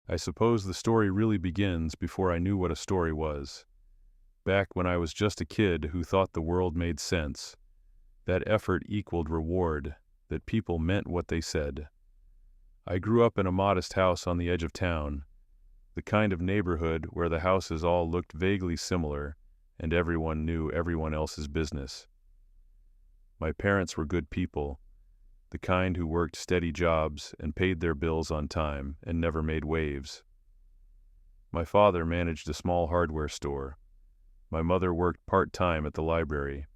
I suppose the story really begins before I knew what a story was. Back when I was just a kid who thought the world made sense, that effort equaled reward, that people meant what they said. I grew up in a modest house on the edge of town, the kind of neighborhood where the houses all looked vaguely similar and everyone knew everyone else's business. My parents were good people, the kind who worked steady jobs and paid their bills on time and never made waves. My father managed a small hardware store. My mother worked part-time at the library.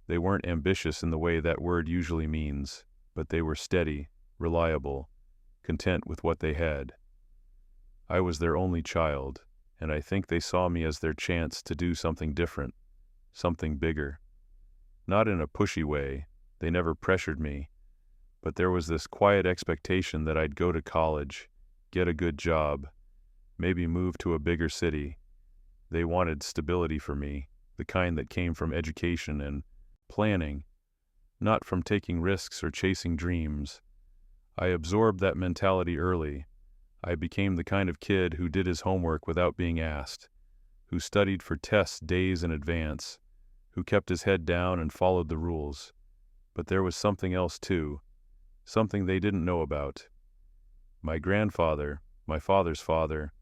They weren't ambitious in the way that word usually means, but they were steady, reliable, content with what they had. I was their only child, and I think they saw me as their chance to do something different, something bigger. Not in a pushy way, they never pressured me, but there was this quiet expectation that I'd go to college, get a good job, maybe move to a bigger city. They wanted stability for me, the kind that came from education and planning, not from taking risks or chasing dreams. I absorbed that mentality early. I became the kind of kid who did his homework without being asked, who studied for tests days in advance, who kept his head down and followed the rules. But there was something else too, something they didn't know about. My grandfather, my father's father,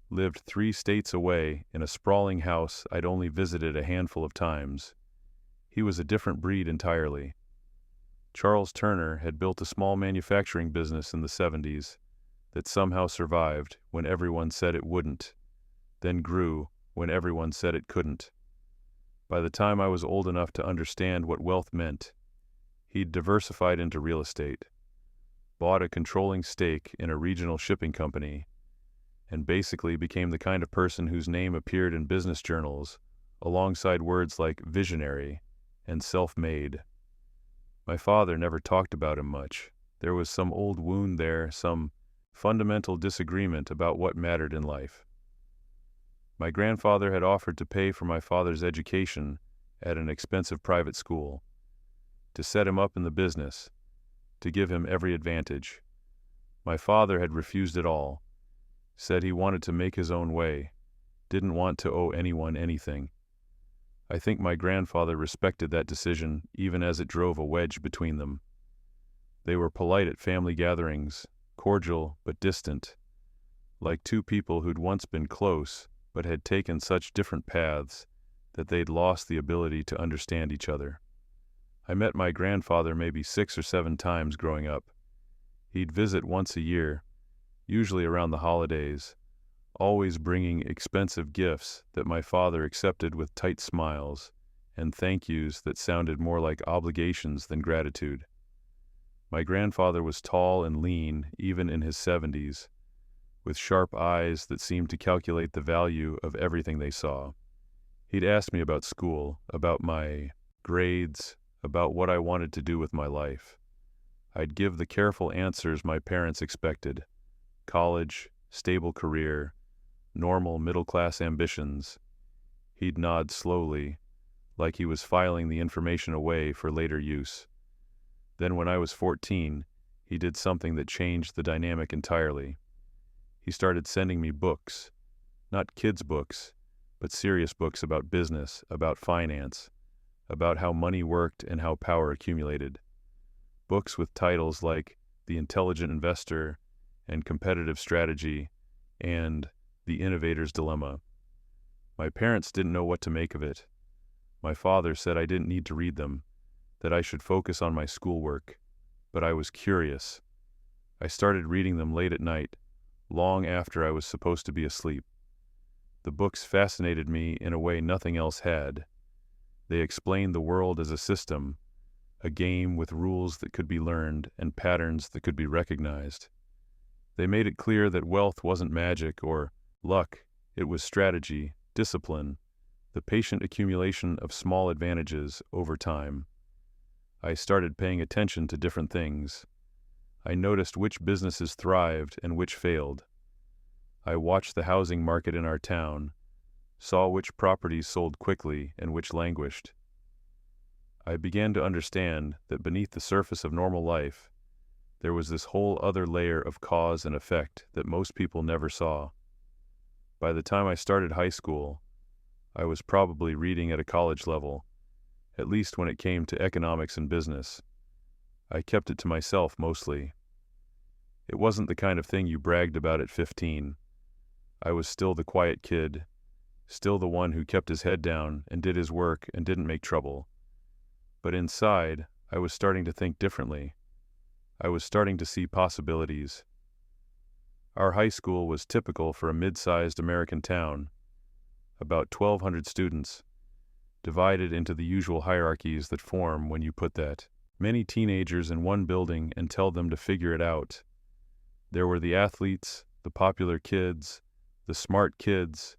lived 3 states away in a sprawling house I'd only visited a handful of times. He was a different breed entirely. Charles Turner had built a small manufacturing business in the 70s that somehow survived when everyone said it wouldn't, then grew when everyone said it couldn't. By the time I was old enough to understand what wealth meant, he'd diversified into real estate, bought a controlling stake in a regional shipping company, and basically became the kind of person whose name appeared in business journals alongside words like visionary and self-made. My father never talked about him much. There was some old wound there, some fundamental disagreement about what mattered in life. My grandfather had offered to pay for my father's education at an expensive private school, to set him up in the business, to give him every advantage. My father had refused it all, said he wanted to make his own way, didn't want to owe anyone anything. I think my grandfather respected that decision even as it drove a wedge between them. They were polite at family gatherings, cordial but distant, like two people who'd once been close but had taken such different paths that they'd lost the ability to understand each other. I met my grandfather maybe 6 or 7 times growing up. He'd visit once a year, usually around the holidays, always bringing expensive gifts that my father accepted with tight smiles and thank yous that sounded more like obligations than gratitude. My grandfather was tall and lean, even in his 70s, with sharp eyes that seemed to calculate the value of everything they saw. He'd ask me about school, about my grades, about what I wanted to do with my life. I'd give the careful answers my parents expected: college, stable career, normal middle-class ambitions. He'd nod slowly, like he was filing the information away for later use. Then when I was 14, he did something that changed the dynamic entirely. He started sending me books, not kids' books, but serious books about business, about finance, about how money worked and how power accumulated. Books with titles like The Intelligent Investor and Competitive Strategy and The Innovator's Dilemma. My parents didn't know what to make of it. My father said I didn't need to read them, that I should focus on my schoolwork, but I was curious. I started reading them late at night, long after I was supposed to be asleep. The books fascinated me in a way nothing else had. They explained the world as a system, a game with rules that could be learned and patterns that could be recognized. They made it clear that wealth wasn't magic or luck, it was strategy, discipline, the patient accumulation of small advantages over time. I started paying attention to different things. I noticed which businesses thrived and which failed. I watched the housing market in our town, saw which properties sold quickly and which languished. I began to understand that beneath the surface of normal life, There was this whole other layer of cause and effect that most people never saw. By the time I started high school, I was probably reading at a college level, at least when it came to economics and business. I kept it to myself mostly. It wasn't the kind of thing you bragged about at 15. I was still the quiet kid, still the one who kept his head down and did his work and didn't make trouble. But inside, I was starting to think differently. I was starting to see possibilities. Our high school was typical for a mid-sized American town, about 1,200 students, divided into the usual hierarchies that form when you put that many teenagers in one building and tell them to figure it out. There were the athletes, the popular kids, the smart kids,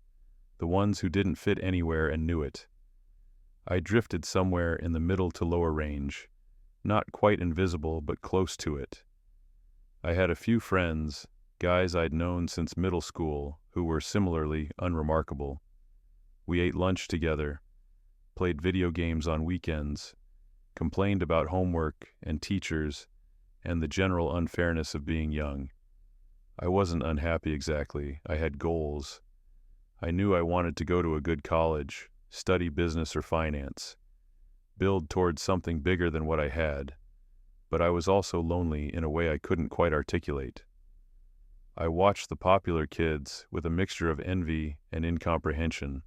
the ones who didn't fit anywhere and knew it. I drifted somewhere in the middle to lower range, not quite invisible but close to it. I had a few friends, guys I'd known since middle school, who were similarly unremarkable. We ate lunch together, played video games on weekends, complained about homework and teachers and the general unfairness of being young. I wasn't unhappy exactly. I had goals. I knew I wanted to go to a good college, study business or finance, build towards something bigger than what I had, but I was also lonely in a way I couldn't quite articulate. I watched the popular kids with a mixture of envy and incomprehension.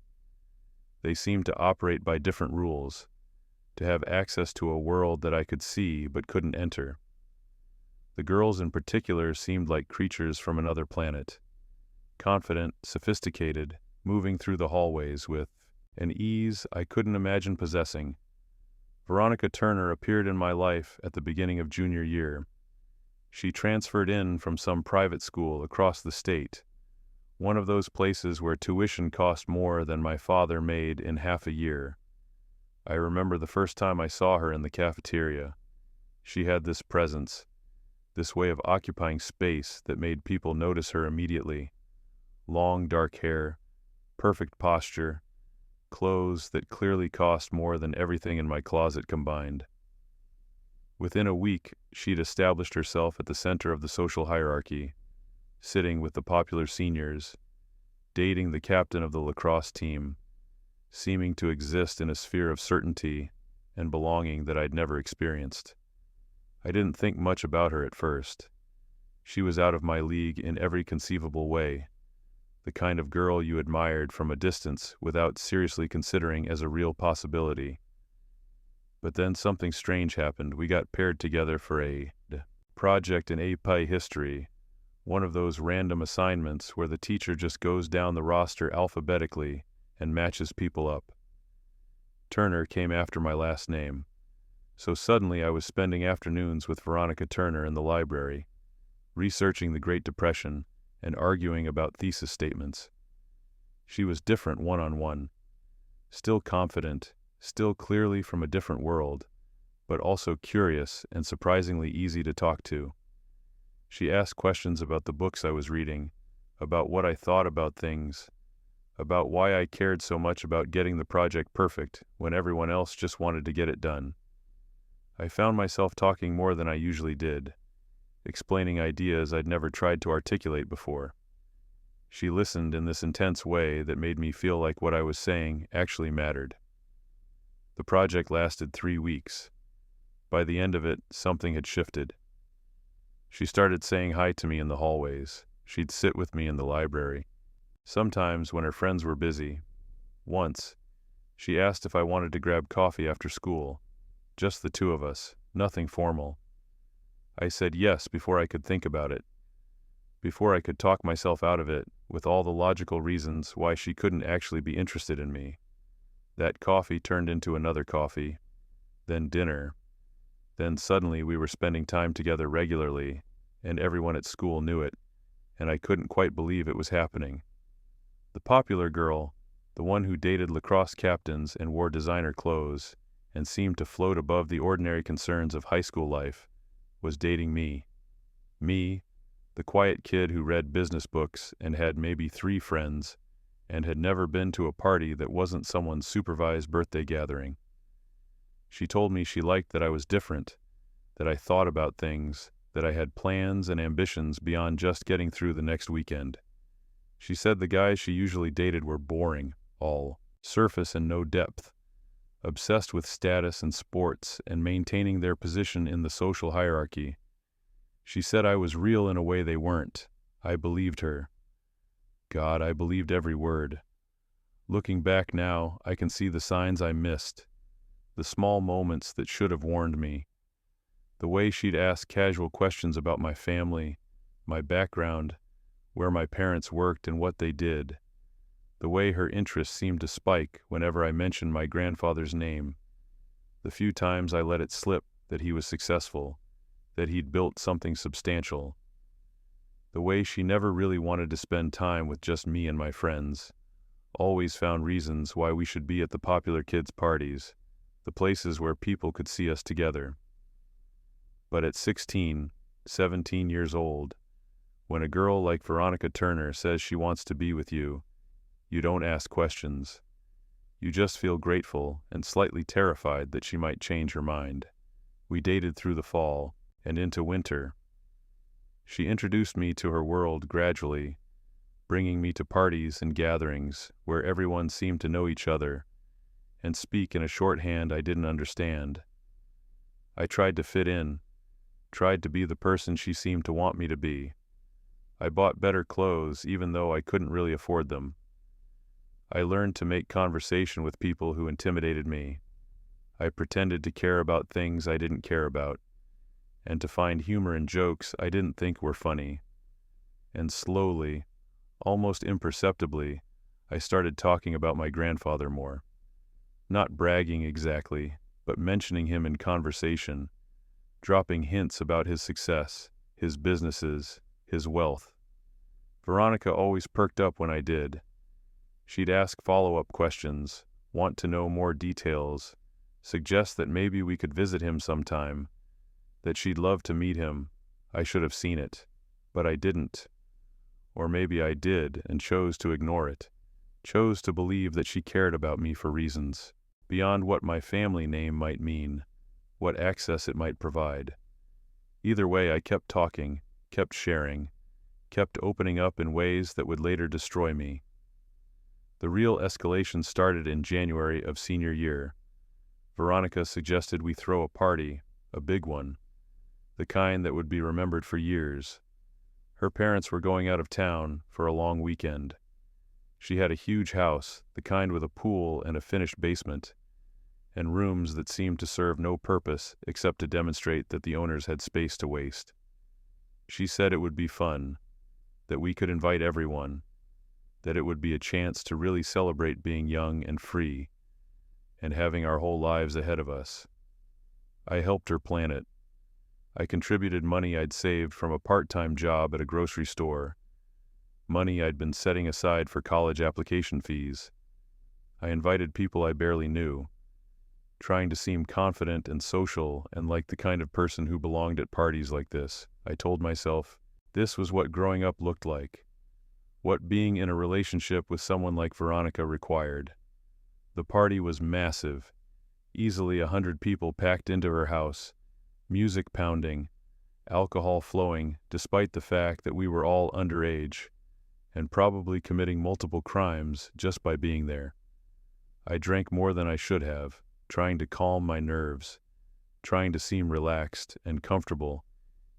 They seemed to operate by different rules, to have access to a world that I could see but couldn't enter. The girls in particular seemed like creatures from another planet, confident, sophisticated, moving through the hallways with an ease I couldn't imagine possessing. Veronica Turner appeared in my life at the beginning of junior year. She transferred in from some private school across the state, one of those places where tuition cost more than my father made in half a year. I remember the first time I saw her in the cafeteria. She had this presence, this way of occupying space that made people notice her immediately. Long dark hair, perfect posture, clothes that clearly cost more than everything in my closet combined. Within a week, she'd established herself at the center of the social hierarchy, sitting with the popular seniors, dating the captain of the lacrosse team, seeming to exist in a sphere of certainty and belonging that I'd never experienced. I didn't think much about her at first. She was out of my league in every conceivable way, the kind of girl you admired from a distance without seriously considering as a real possibility. But then something strange happened. We got paired together for a project in AP history, one of those random assignments where the teacher just goes down the roster alphabetically and matches people up. Turner came after my last name, so suddenly I was spending afternoons with Veronica Turner in the library, researching the Great Depression and arguing about thesis statements. She was different one-on-one, still confident, still clearly from a different world, but also curious and surprisingly easy to talk to. She asked questions about the books I was reading, about what I thought about things, about why I cared so much about getting the project perfect when everyone else just wanted to get it done. I found myself talking more than I usually did, explaining ideas I'd never tried to articulate before. She listened in this intense way that made me feel like what I was saying actually mattered. The project lasted 3 weeks. By the end of it, something had shifted. She started saying hi to me in the hallways. She'd sit with me in the library. Sometimes when her friends were busy. Once, she asked if I wanted to grab coffee after school. Just the two of us, nothing formal. I said yes before I could think about it, before I could talk myself out of it with all the logical reasons why she couldn't actually be interested in me. That coffee turned into another coffee, then dinner. Then suddenly we were spending time together regularly, and everyone at school knew it, and I couldn't quite believe it was happening. The popular girl, the one who dated lacrosse captains and wore designer clothes, and seemed to float above the ordinary concerns of high school life, was dating me. Me, the quiet kid who read business books and had maybe 3 friends, and had never been to a party that wasn't someone's supervised birthday gathering. She told me she liked that I was different, that I thought about things, that I had plans and ambitions beyond just getting through the next weekend. She said the guys she usually dated were boring, all surface and no depth, obsessed with status and sports and maintaining their position in the social hierarchy. She said I was real in a way they weren't. I believed her. God, I believed every word. Looking back now, I can see the signs I missed, the small moments that should have warned me. The way she'd ask casual questions about my family, my background, where my parents worked and what they did. The way her interest seemed to spike whenever I mentioned my grandfather's name. The few times I let it slip that he was successful, that he'd built something substantial. The way she never really wanted to spend time with just me and my friends. Always found reasons why we should be at the popular kids' parties, the places where people could see us together. But at 16, 17 years old, when a girl like Veronica Turner says she wants to be with you, you don't ask questions. You just feel grateful and slightly terrified that she might change her mind. We dated through the fall and into winter. She introduced me to her world gradually, bringing me to parties and gatherings where everyone seemed to know each other and speak in a shorthand I didn't understand. I tried to fit in, tried to be the person she seemed to want me to be. I bought better clothes even though I couldn't really afford them. I learned to make conversation with people who intimidated me. I pretended to care about things I didn't care about, and to find humor in jokes I didn't think were funny. And slowly, almost imperceptibly, I started talking about my grandfather more. Not bragging exactly, but mentioning him in conversation, dropping hints about his success, his businesses, his wealth. Veronica always perked up when I did. She'd ask follow-up questions, want to know more details, suggest that maybe we could visit him sometime, that she'd love to meet him. I should have seen it, but I didn't. Or maybe I did and chose to ignore it, chose to believe that she cared about me for reasons beyond what my family name might mean, what access it might provide. Either way, I kept talking, kept sharing, kept opening up in ways that would later destroy me. The real escalation started in January of senior year. Veronica suggested we throw a party, a big one, the kind that would be remembered for years. Her parents were going out of town for a long weekend. She had a huge house, the kind with a pool and a finished basement, and rooms that seemed to serve no purpose except to demonstrate that the owners had space to waste. She said it would be fun, that we could invite everyone, that it would be a chance to really celebrate being young and free, and having our whole lives ahead of us. I helped her plan it. I contributed money I'd saved from a part-time job at a grocery store, money I'd been setting aside for college application fees. I invited people I barely knew, trying to seem confident and social and like the kind of person who belonged at parties like this. I told myself, this was what growing up looked like, what being in a relationship with someone like Veronica required. The party was massive, easily 100 people packed into her house, music pounding, alcohol flowing, despite the fact that we were all underage, and probably committing multiple crimes just by being there. I drank more than I should have, trying to calm my nerves, trying to seem relaxed and comfortable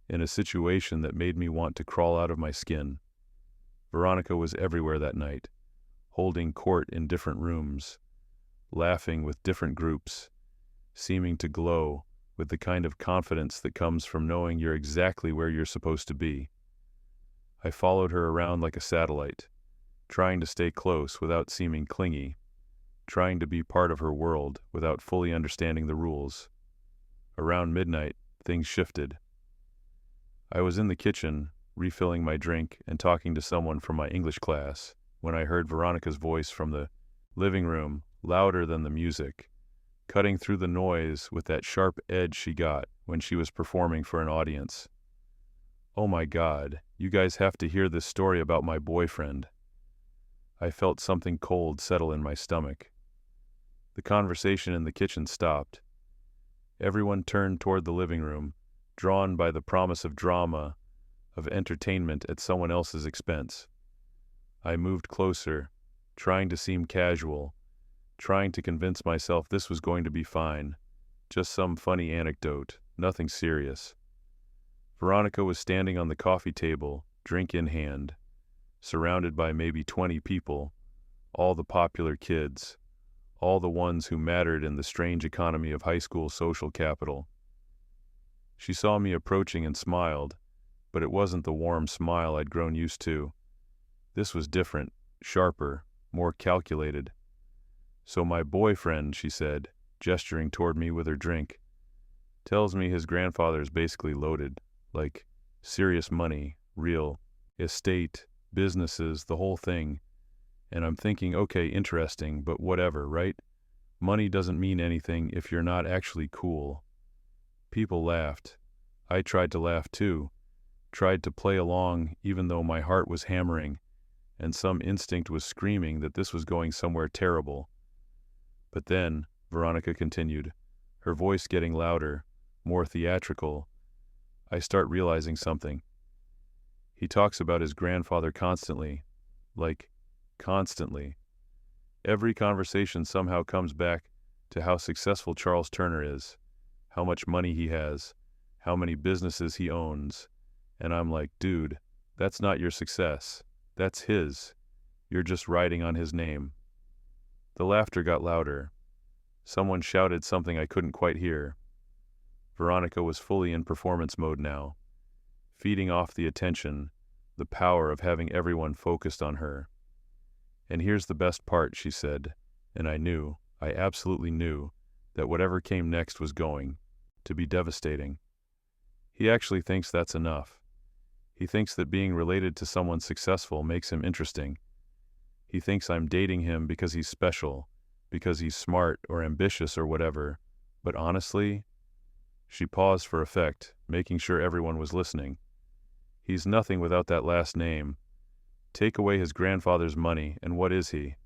in a situation that made me want to crawl out of my skin. Veronica was everywhere that night, holding court in different rooms, laughing with different groups, seeming to glow with the kind of confidence that comes from knowing you're exactly where you're supposed to be. I followed her around like a satellite, trying to stay close without seeming clingy, trying to be part of her world without fully understanding the rules. Around midnight, things shifted. I was in the kitchen, refilling my drink and talking to someone from my English class, when I heard Veronica's voice from the living room, louder than the music, cutting through the noise with that sharp edge she got when she was performing for an audience. "Oh my God, you guys have to hear this story about my boyfriend." I felt something cold settle in my stomach. The conversation in the kitchen stopped. Everyone turned toward the living room, drawn by the promise of drama, of entertainment at someone else's expense. I moved closer, trying to seem casual, trying to convince myself this was going to be fine, just some funny anecdote, nothing serious. Veronica was standing on the coffee table, drink in hand, surrounded by maybe 20 people, all the popular kids, all the ones who mattered in the strange economy of high school social capital. She saw me approaching and smiled, but it wasn't the warm smile I'd grown used to. This was different, sharper, more calculated. "So my boyfriend," she said, gesturing toward me with her drink, "tells me his grandfather's basically loaded, like serious money, real estate, businesses, the whole thing. And I'm thinking, okay, interesting, but whatever, right? Money doesn't mean anything if you're not actually cool." People laughed. I tried to laugh too, tried to play along even though my heart was hammering, and some instinct was screaming that this was going somewhere terrible. But then, Veronica continued, her voice getting louder, more theatrical, I start realizing something. "He talks about his grandfather constantly, like, constantly. Every conversation somehow comes back to how successful Charles Turner is, how much money he has, how many businesses he owns. And I'm like, dude, that's not your success. That's his. You're just riding on his name." The laughter got louder. Someone shouted something I couldn't quite hear. Veronica was fully in performance mode now, feeding off the attention, the power of having everyone focused on her. "And here's the best part," she said, and I absolutely knew, that whatever came next was going to be devastating. "He actually thinks that's enough. He thinks that being related to someone successful makes him interesting. He thinks I'm dating him because he's special, because he's smart or ambitious or whatever, but honestly," she paused for effect, making sure everyone was listening, "he's nothing without that last name. Take away his grandfather's money, and what is he?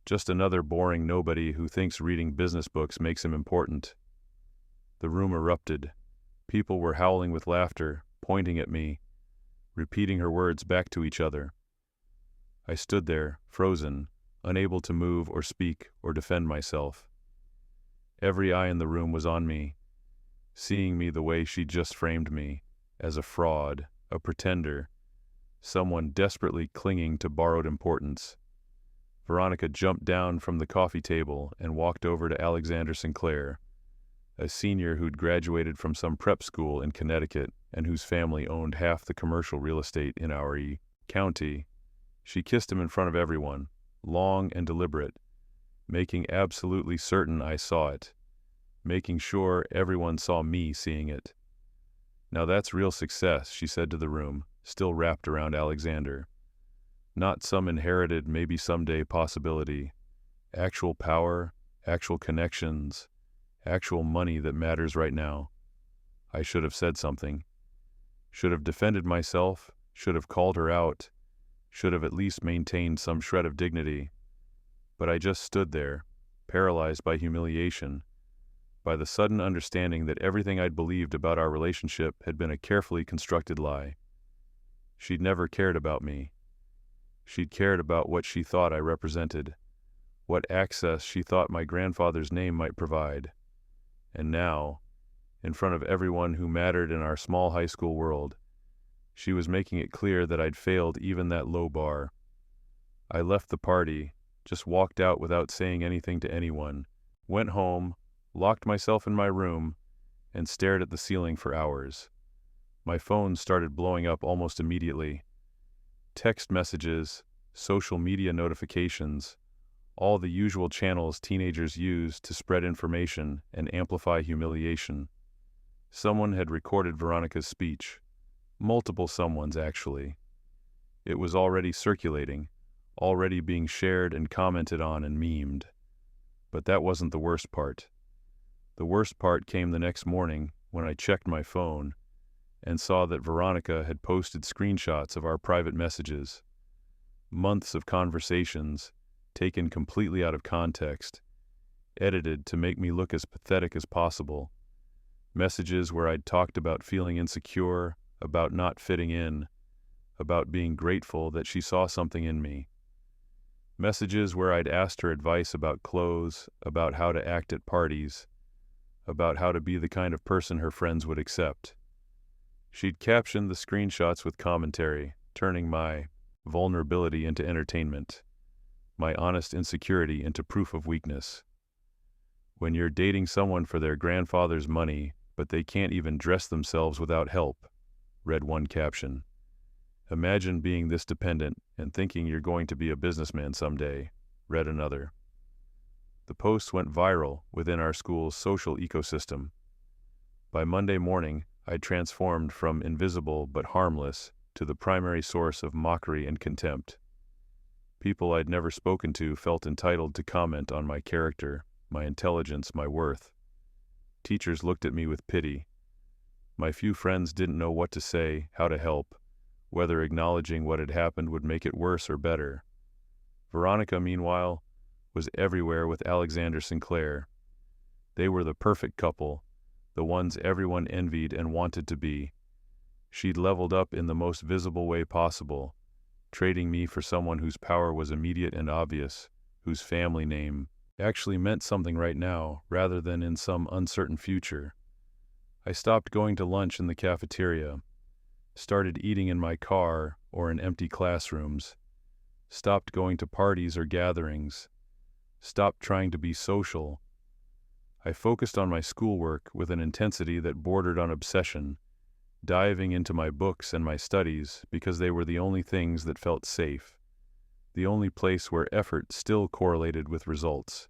Just another boring nobody who thinks reading business books makes him important." The room erupted. People were howling with laughter, pointing at me, repeating her words back to each other. I stood there, frozen, unable to move or speak or defend myself. Every eye in the room was on me, seeing me the way she'd just framed me, as a fraud, a pretender, someone desperately clinging to borrowed importance. Veronica jumped down from the coffee table and walked over to Alexander Sinclair, a senior who'd graduated from some prep school in Connecticut and whose family owned half the commercial real estate in our county. She kissed him in front of everyone, long and deliberate, making absolutely certain I saw it, making sure everyone saw me seeing it. "Now that's real success," she said to the room, still wrapped around Alexander. "Not some inherited, maybe someday possibility. Actual power, actual connections, actual money that matters right now." I should have said something. Should have defended myself, should have called her out, should have at least maintained some shred of dignity. But I just stood there, paralyzed by humiliation, by the sudden understanding that everything I'd believed about our relationship had been a carefully constructed lie. She'd never cared about me. She'd cared about what she thought I represented, what access she thought my grandfather's name might provide. And now, in front of everyone who mattered in our small high school world, she was making it clear that I'd failed even that low bar. I left the party, just walked out without saying anything to anyone, went home, locked myself in my room, and stared at the ceiling for hours. My phone started blowing up almost immediately. Text messages, social media notifications, all the usual channels teenagers use to spread information and amplify humiliation. Someone had recorded Veronica's speech. Multiple someones, actually. It was already circulating, already being shared and commented on and memed. But that wasn't the worst part. The worst part came the next morning when I checked my phone and saw that Veronica had posted screenshots of our private messages. Months of conversations, taken completely out of context, edited to make me look as pathetic as possible. Messages where I'd talked about feeling insecure, about not fitting in, about being grateful that she saw something in me. Messages where I'd asked her advice about clothes, about how to act at parties, about how to be the kind of person her friends would accept. She'd captioned the screenshots with commentary, turning my vulnerability into entertainment, my honest insecurity into proof of weakness. When you're dating someone for their grandfather's money, but they can't even dress themselves without help, read one caption. Imagine being this dependent and thinking you're going to be a businessman someday, read another. The post went viral within our school's social ecosystem. By Monday morning, I'd transformed from invisible but harmless to the primary source of mockery and contempt. People I'd never spoken to felt entitled to comment on my character, my intelligence, my worth. Teachers looked at me with pity. My few friends didn't know what to say, how to help, whether acknowledging what had happened would make it worse or better. Veronica, meanwhile, was everywhere with Alexander Sinclair. They were the perfect couple, the ones everyone envied and wanted to be. She'd leveled up in the most visible way possible, trading me for someone whose power was immediate and obvious, whose family name actually meant something right now rather than in some uncertain future. I stopped going to lunch in the cafeteria, started eating in my car or in empty classrooms, stopped going to parties or gatherings, stopped trying to be social. I focused on my schoolwork with an intensity that bordered on obsession, diving into my books and my studies because they were the only things that felt safe, the only place where effort still correlated with results.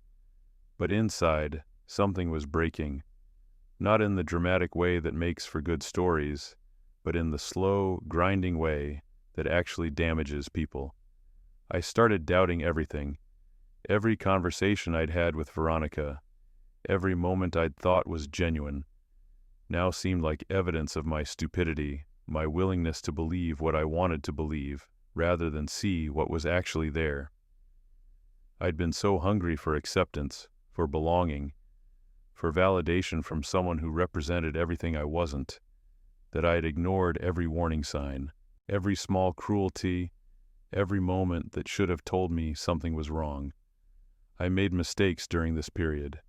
But inside, something was breaking, not in the dramatic way that makes for good stories, but in the slow, grinding way that actually damages people. I started doubting everything. Every conversation I'd had with Veronica, every moment I'd thought was genuine, now seemed like evidence of my stupidity, my willingness to believe what I wanted to believe, rather than see what was actually there. I'd been so hungry for acceptance, for belonging, for validation from someone who represented everything I wasn't, that I had ignored every warning sign, every small cruelty, every moment that should have told me something was wrong. I made mistakes during this period,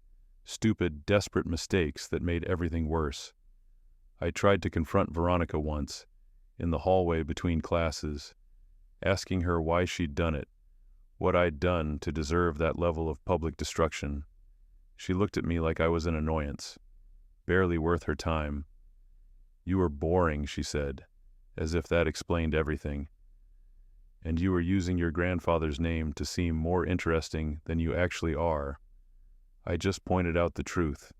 stupid, desperate mistakes that made everything worse. I tried to confront Veronica once, in the hallway between classes, asking her why she'd done it, what I'd done to deserve that level of public destruction. She looked at me like I was an annoyance, barely worth her time. "You were boring," she said, as if that explained everything. "And you were using your grandfather's name to seem more interesting than you actually are." I just pointed out the truth.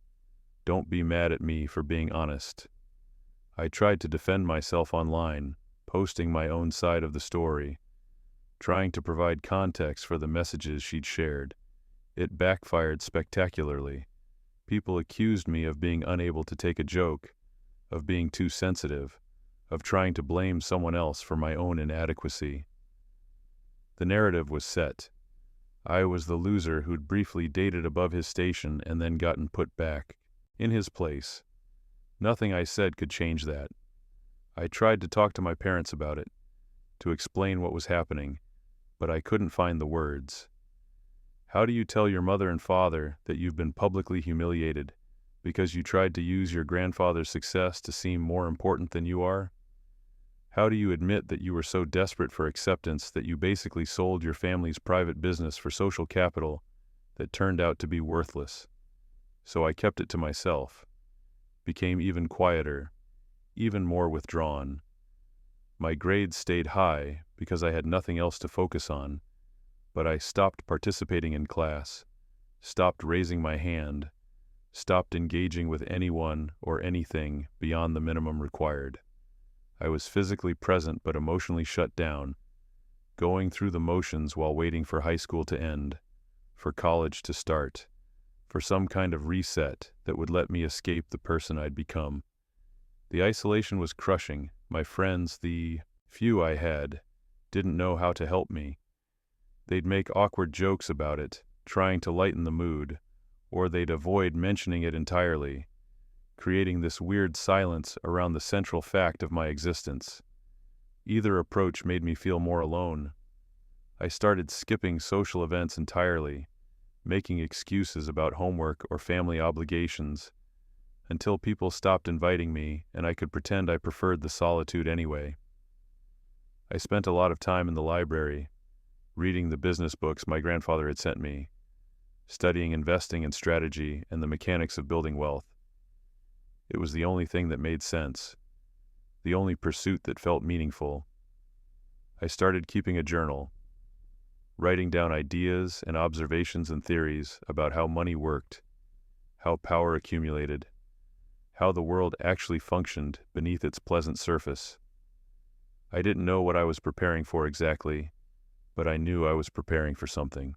Don't be mad at me for being honest. I tried to defend myself online, posting my own side of the story, trying to provide context for the messages she'd shared. It backfired spectacularly. People accused me of being unable to take a joke, of being too sensitive, of trying to blame someone else for my own inadequacy. The narrative was set. I was the loser who'd briefly dated above his station and then gotten put back, in his place. Nothing I said could change that. I tried to talk to my parents about it, to explain what was happening, but I couldn't find the words. How do you tell your mother and father that you've been publicly humiliated because you tried to use your grandfather's success to seem more important than you are? How do you admit that you were so desperate for acceptance that you basically sold your family's private business for social capital that turned out to be worthless? So I kept it to myself, became even quieter, even more withdrawn. My grades stayed high because I had nothing else to focus on, but I stopped participating in class, stopped raising my hand, stopped engaging with anyone or anything beyond the minimum required. I was physically present but emotionally shut down, going through the motions while waiting for high school to end, for college to start, for some kind of reset that would let me escape the person I'd become. The isolation was crushing. My friends, the few I had, didn't know how to help me. They'd make awkward jokes about it, trying to lighten the mood, or they'd avoid mentioning it entirely. creating this weird silence around the central fact of my existence. Either approach made me feel more alone. I started skipping social events entirely, making excuses about homework or family obligations, until people stopped inviting me and I could pretend I preferred the solitude anyway. I spent a lot of time in the library, reading the business books my grandfather had sent me, studying investing and strategy and the mechanics of building wealth. It was the only thing that made sense, the only pursuit that felt meaningful. I started keeping a journal, writing down ideas and observations and theories about how money worked, how power accumulated, how the world actually functioned beneath its pleasant surface. I didn't know what I was preparing for exactly, but I knew I was preparing for something.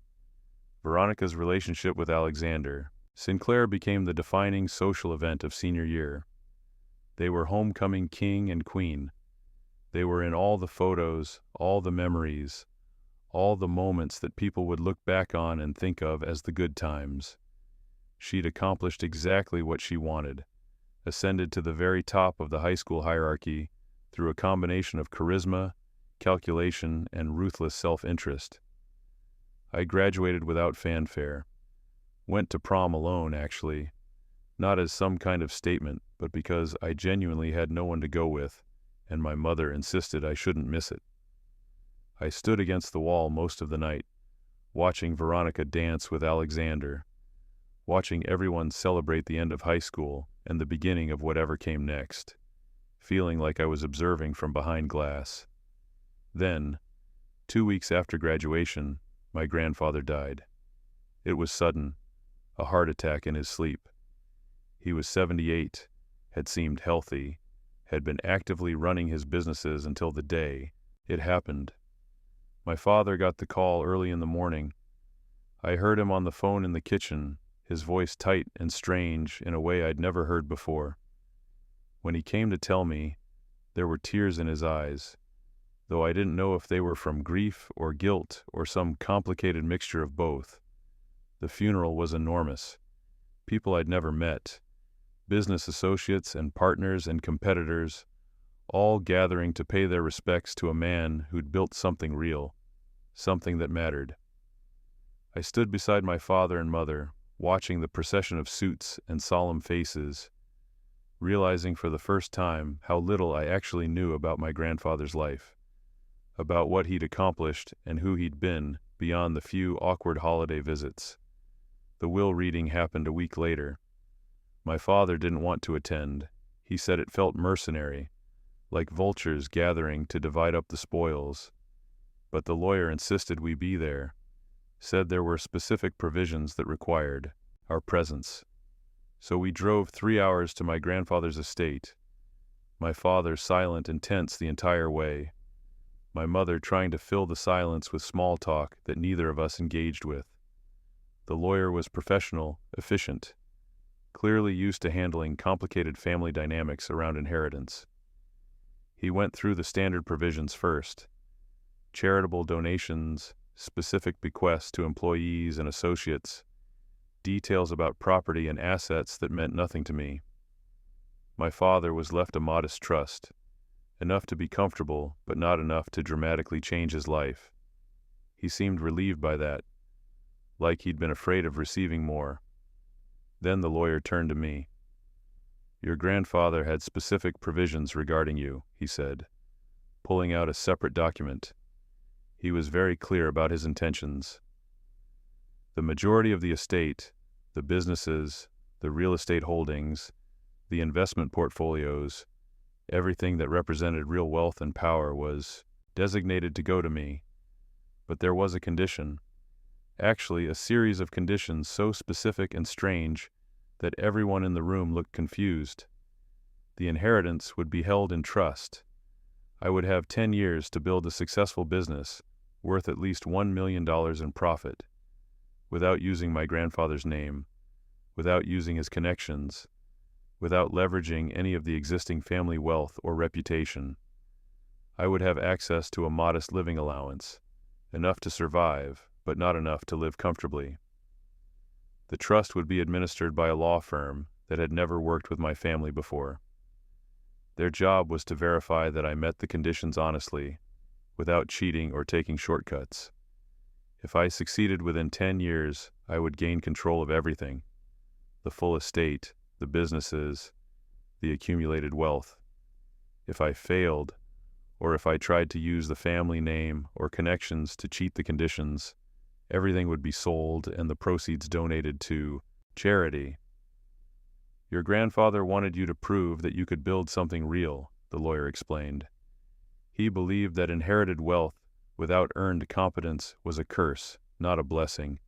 Veronica's relationship with Alexander Sinclair became the defining social event of senior year. They were homecoming king and queen. They were in all the photos, all the memories, all the moments that people would look back on and think of as the good times. She'd accomplished exactly what she wanted, ascended to the very top of the high school hierarchy through a combination of charisma, calculation, and ruthless self-interest. I graduated without fanfare. Went to prom alone, actually. Not as some kind of statement, but because I genuinely had no one to go with, and my mother insisted I shouldn't miss it. I stood against the wall most of the night, watching Veronica dance with Alexander, watching everyone celebrate the end of high school and the beginning of whatever came next, feeling like I was observing from behind glass. Then, 2 weeks after graduation, my grandfather died. It was sudden, a heart attack in his sleep. He was 78, had seemed healthy, had been actively running his businesses until the day it happened. My father got the call early in the morning. I heard him on the phone in the kitchen, his voice tight and strange in a way I'd never heard before. When he came to tell me, there were tears in his eyes, though I didn't know if they were from grief or guilt or some complicated mixture of both. The funeral was enormous. People I'd never met, business associates and partners and competitors, all gathering to pay their respects to a man who'd built something real, something that mattered. I stood beside my father and mother, watching the procession of suits and solemn faces, realizing for the first time how little I actually knew about my grandfather's life, about what he'd accomplished and who he'd been beyond the few awkward holiday visits. The will reading happened a week later. My father didn't want to attend. He said it felt mercenary, like vultures gathering to divide up the spoils. But the lawyer insisted we be there, said there were specific provisions that required our presence. So we drove 3 hours to my grandfather's estate, my father silent and tense the entire way, my mother trying to fill the silence with small talk that neither of us engaged with. The lawyer was professional, efficient, clearly used to handling complicated family dynamics around inheritance. He went through the standard provisions first: charitable donations, specific bequests to employees and associates, details about property and assets that meant nothing to me. My father was left a modest trust, enough to be comfortable, but not enough to dramatically change his life. He seemed relieved by that, like he'd been afraid of receiving more. Then the lawyer turned to me. "Your grandfather had specific provisions regarding you," he said, pulling out a separate document. He was very clear about his intentions. The majority of the estate, the businesses, the real estate holdings, the investment portfolios, everything that represented real wealth and power was designated to go to me. But there was a condition. Actually, a series of conditions so specific and strange that everyone in the room looked confused. The inheritance would be held in trust. I would have 10 years to build a successful business worth at least $1 million in profit, without using my grandfather's name, without using his connections, without leveraging any of the existing family wealth or reputation. I would have access to a modest living allowance, enough to survive, but not enough to live comfortably. The trust would be administered by a law firm that had never worked with my family before. Their job was to verify that I met the conditions honestly, without cheating or taking shortcuts. If I succeeded within 10 years, I would gain control of everything: the full estate, the businesses, the accumulated wealth. If I failed, or if I tried to use the family name or connections to cheat the conditions, everything would be sold and the proceeds donated to charity. Your grandfather wanted you to prove that you could build something real, the lawyer explained. He believed that inherited wealth without earned competence was a curse, not a blessing.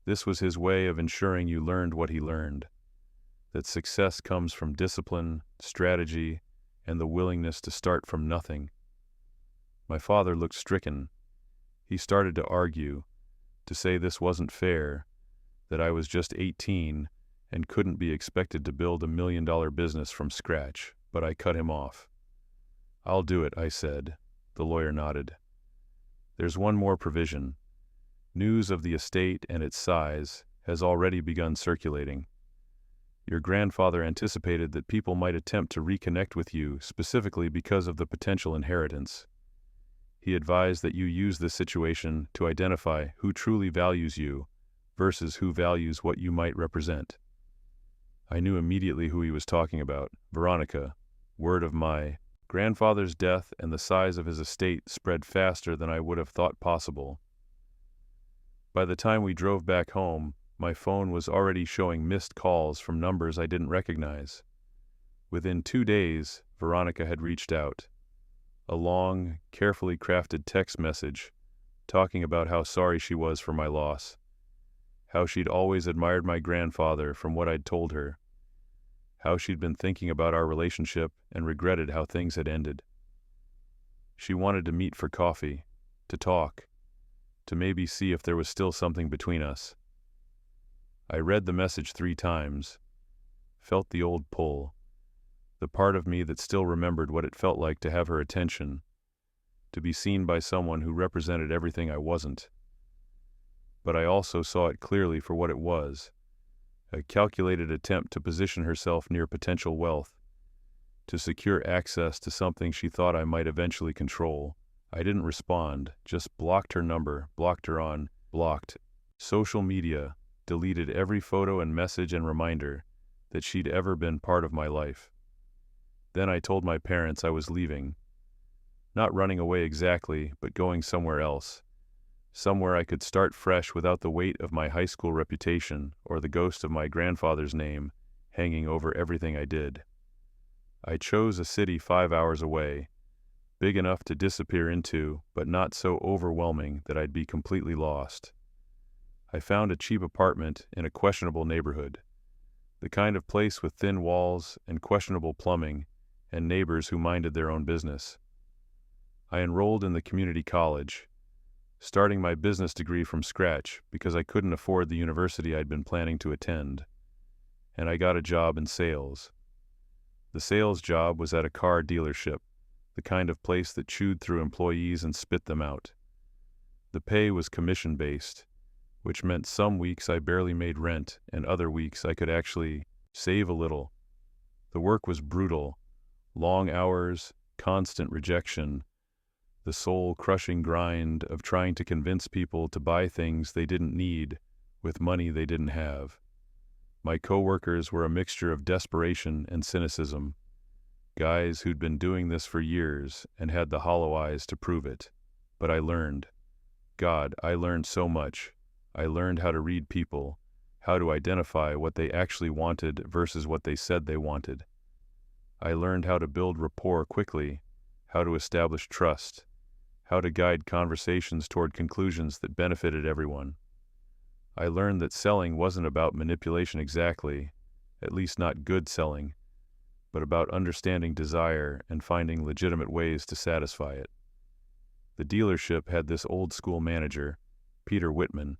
This was his way of ensuring you learned what he learned: that success comes from discipline, strategy, and the willingness to start from nothing. My father looked stricken. He started to argue, to say this wasn't fair, that I was just 18 and couldn't be expected to build $1 million business from scratch, but I cut him off. "I'll do it," I said. The lawyer nodded. "There's one more provision. News of the estate and its size has already begun circulating. Your grandfather anticipated that people might attempt to reconnect with you specifically because of the potential inheritance. He advised that you use this situation to identify who truly values you versus who values what you might represent." I knew immediately who he was talking about: Veronica. Word of my grandfather's death and the size of his estate spread faster than I would have thought possible. By the time we drove back home, my phone was already showing missed calls from numbers I didn't recognize. Within 2 days, Veronica had reached out. A long, carefully crafted text message talking about how sorry she was for my loss, how she'd always admired my grandfather from what I'd told her, how she'd been thinking about our relationship and regretted how things had ended. She wanted to meet for coffee, to talk, to maybe see if there was still something between us. I read the message 3 times, felt the old pull, the part of me that still remembered what it felt like to have her attention, to be seen by someone who represented everything I wasn't. But I also saw it clearly for what it was: a calculated attempt to position herself near potential wealth, to secure access to something she thought I might eventually control. I didn't respond, just blocked her number, blocked her on, blocked social media, deleted every photo and message and reminder that she'd ever been part of my life. Then I told my parents I was leaving. Not running away exactly, but going somewhere else. Somewhere I could start fresh without the weight of my high school reputation or the ghost of my grandfather's name hanging over everything I did. I chose a city 5 hours away, big enough to disappear into, but not so overwhelming that I'd be completely lost. I found a cheap apartment in a questionable neighborhood, the kind of place with thin walls and questionable plumbing and neighbors who minded their own business. I enrolled in the community college, starting my business degree from scratch because I couldn't afford the university I'd been planning to attend, and I got a job in sales. The sales job was at a car dealership, the kind of place that chewed through employees and spit them out. The pay was commission-based, which meant some weeks I barely made rent and other weeks I could actually save a little. The work was brutal: long hours, constant rejection, the soul-crushing grind of trying to convince people to buy things they didn't need with money they didn't have. My coworkers were a mixture of desperation and cynicism, guys who'd been doing this for years and had the hollow eyes to prove it. But I learned. God, I learned so much. I learned how to read people, how to identify what they actually wanted versus what they said they wanted. I learned how to build rapport quickly, how to establish trust, how to guide conversations toward conclusions that benefited everyone. I learned that selling wasn't about manipulation exactly, at least not good selling, but about understanding desire and finding legitimate ways to satisfy it. The dealership had this old-school manager, Peter Whitman,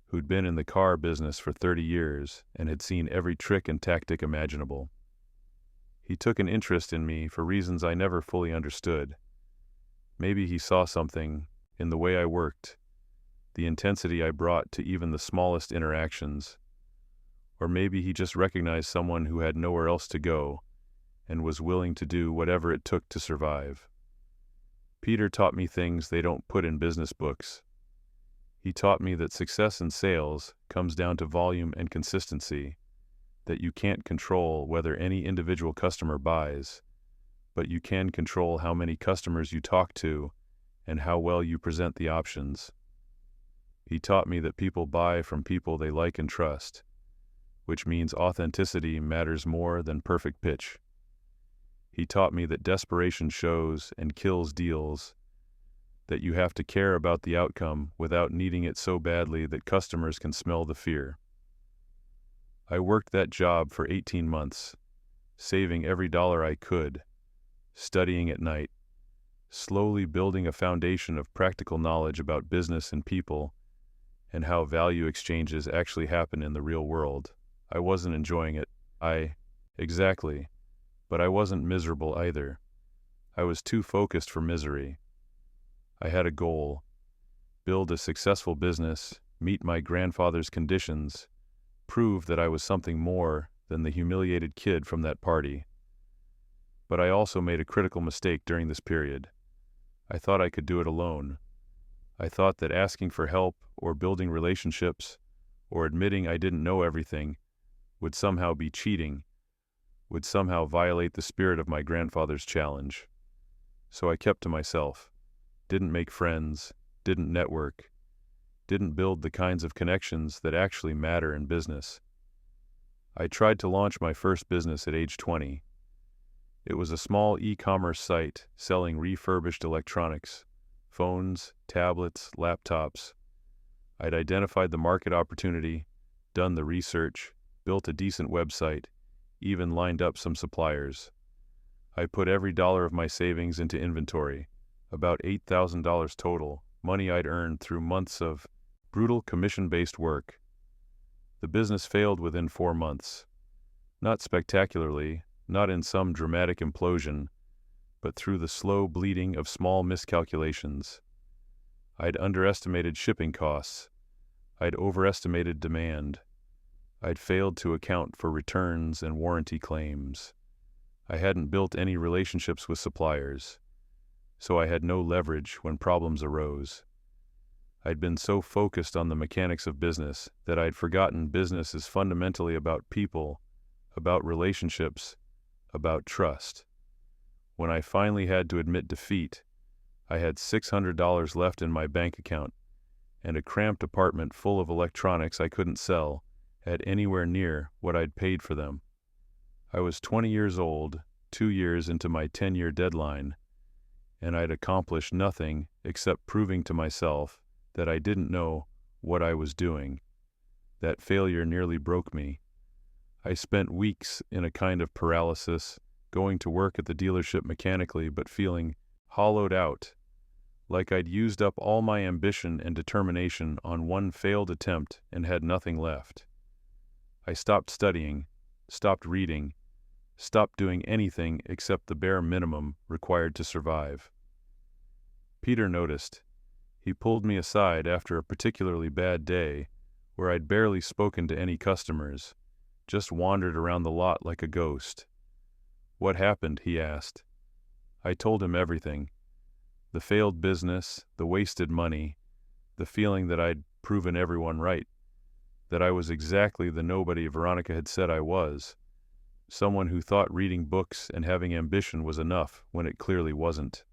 who'd been in the car business for 30 years and had seen every trick and tactic imaginable. He took an interest in me for reasons I never fully understood. Maybe he saw something in the way I worked, the intensity I brought to even the smallest interactions, Or maybe he just recognized someone who had nowhere else to go and was willing to do whatever it took to survive. Peter taught me things they don't put in business books. He taught me that success in sales comes down to volume and consistency, that you can't control whether any individual customer buys, but you can control how many customers you talk to and how well you present the options. He taught me that people buy from people they like and trust, which means authenticity matters more than perfect pitch. He taught me that desperation shows and kills deals, that you have to care about the outcome without needing it so badly that customers can smell the fear. I worked that job for 18 months, saving every dollar I could, studying at night, slowly building a foundation of practical knowledge about business and people and how value exchanges actually happen in the real world. I wasn't enjoying it. Exactly. But I wasn't miserable either. I was too focused for misery. I had a goal: build a successful business, meet my grandfather's conditions, prove that I was something more than the humiliated kid from that party. But I also made a critical mistake during this period. I thought I could do it alone. I thought that asking for help or building relationships or admitting I didn't know everything would somehow be cheating, would somehow violate the spirit of my grandfather's challenge. So I kept to myself, didn't make friends, didn't network, didn't build the kinds of connections that actually matter in business. I tried to launch my first business at age 20. It was a small e-commerce site selling refurbished electronics, phones, tablets, laptops. I'd identified the market opportunity, done the research, built a decent website, even lined up some suppliers. I put every dollar of my savings into inventory, about $8,000 total, money I'd earned through months of brutal commission-based work. The business failed within 4 months. Not spectacularly, not in some dramatic implosion, but through the slow bleeding of small miscalculations. I'd underestimated shipping costs. I'd overestimated demand. I'd failed to account for returns and warranty claims. I hadn't built any relationships with suppliers, so I had no leverage when problems arose. I'd been so focused on the mechanics of business that I'd forgotten business is fundamentally about people, about relationships, about trust. When I finally had to admit defeat, I had $600 left in my bank account and a cramped apartment full of electronics I couldn't sell at anywhere near what I'd paid for them. I was 20 years old, 2 years into my 10-year deadline, and I'd accomplished nothing except proving to myself that I didn't know what I was doing. That failure nearly broke me. I spent weeks in a kind of paralysis, going to work at the dealership mechanically but feeling hollowed out, like I'd used up all my ambition and determination on one failed attempt and had nothing left. I stopped studying, stopped reading, stopped doing anything except the bare minimum required to survive. Peter noticed. He pulled me aside after a particularly bad day where I'd barely spoken to any customers, just wandered around the lot like a ghost. "What happened?" he asked. I told him everything. The failed business, the wasted money, the feeling that I'd proven everyone right, that I was exactly the nobody Veronica had said I was, someone who thought reading books and having ambition was enough when it clearly wasn't.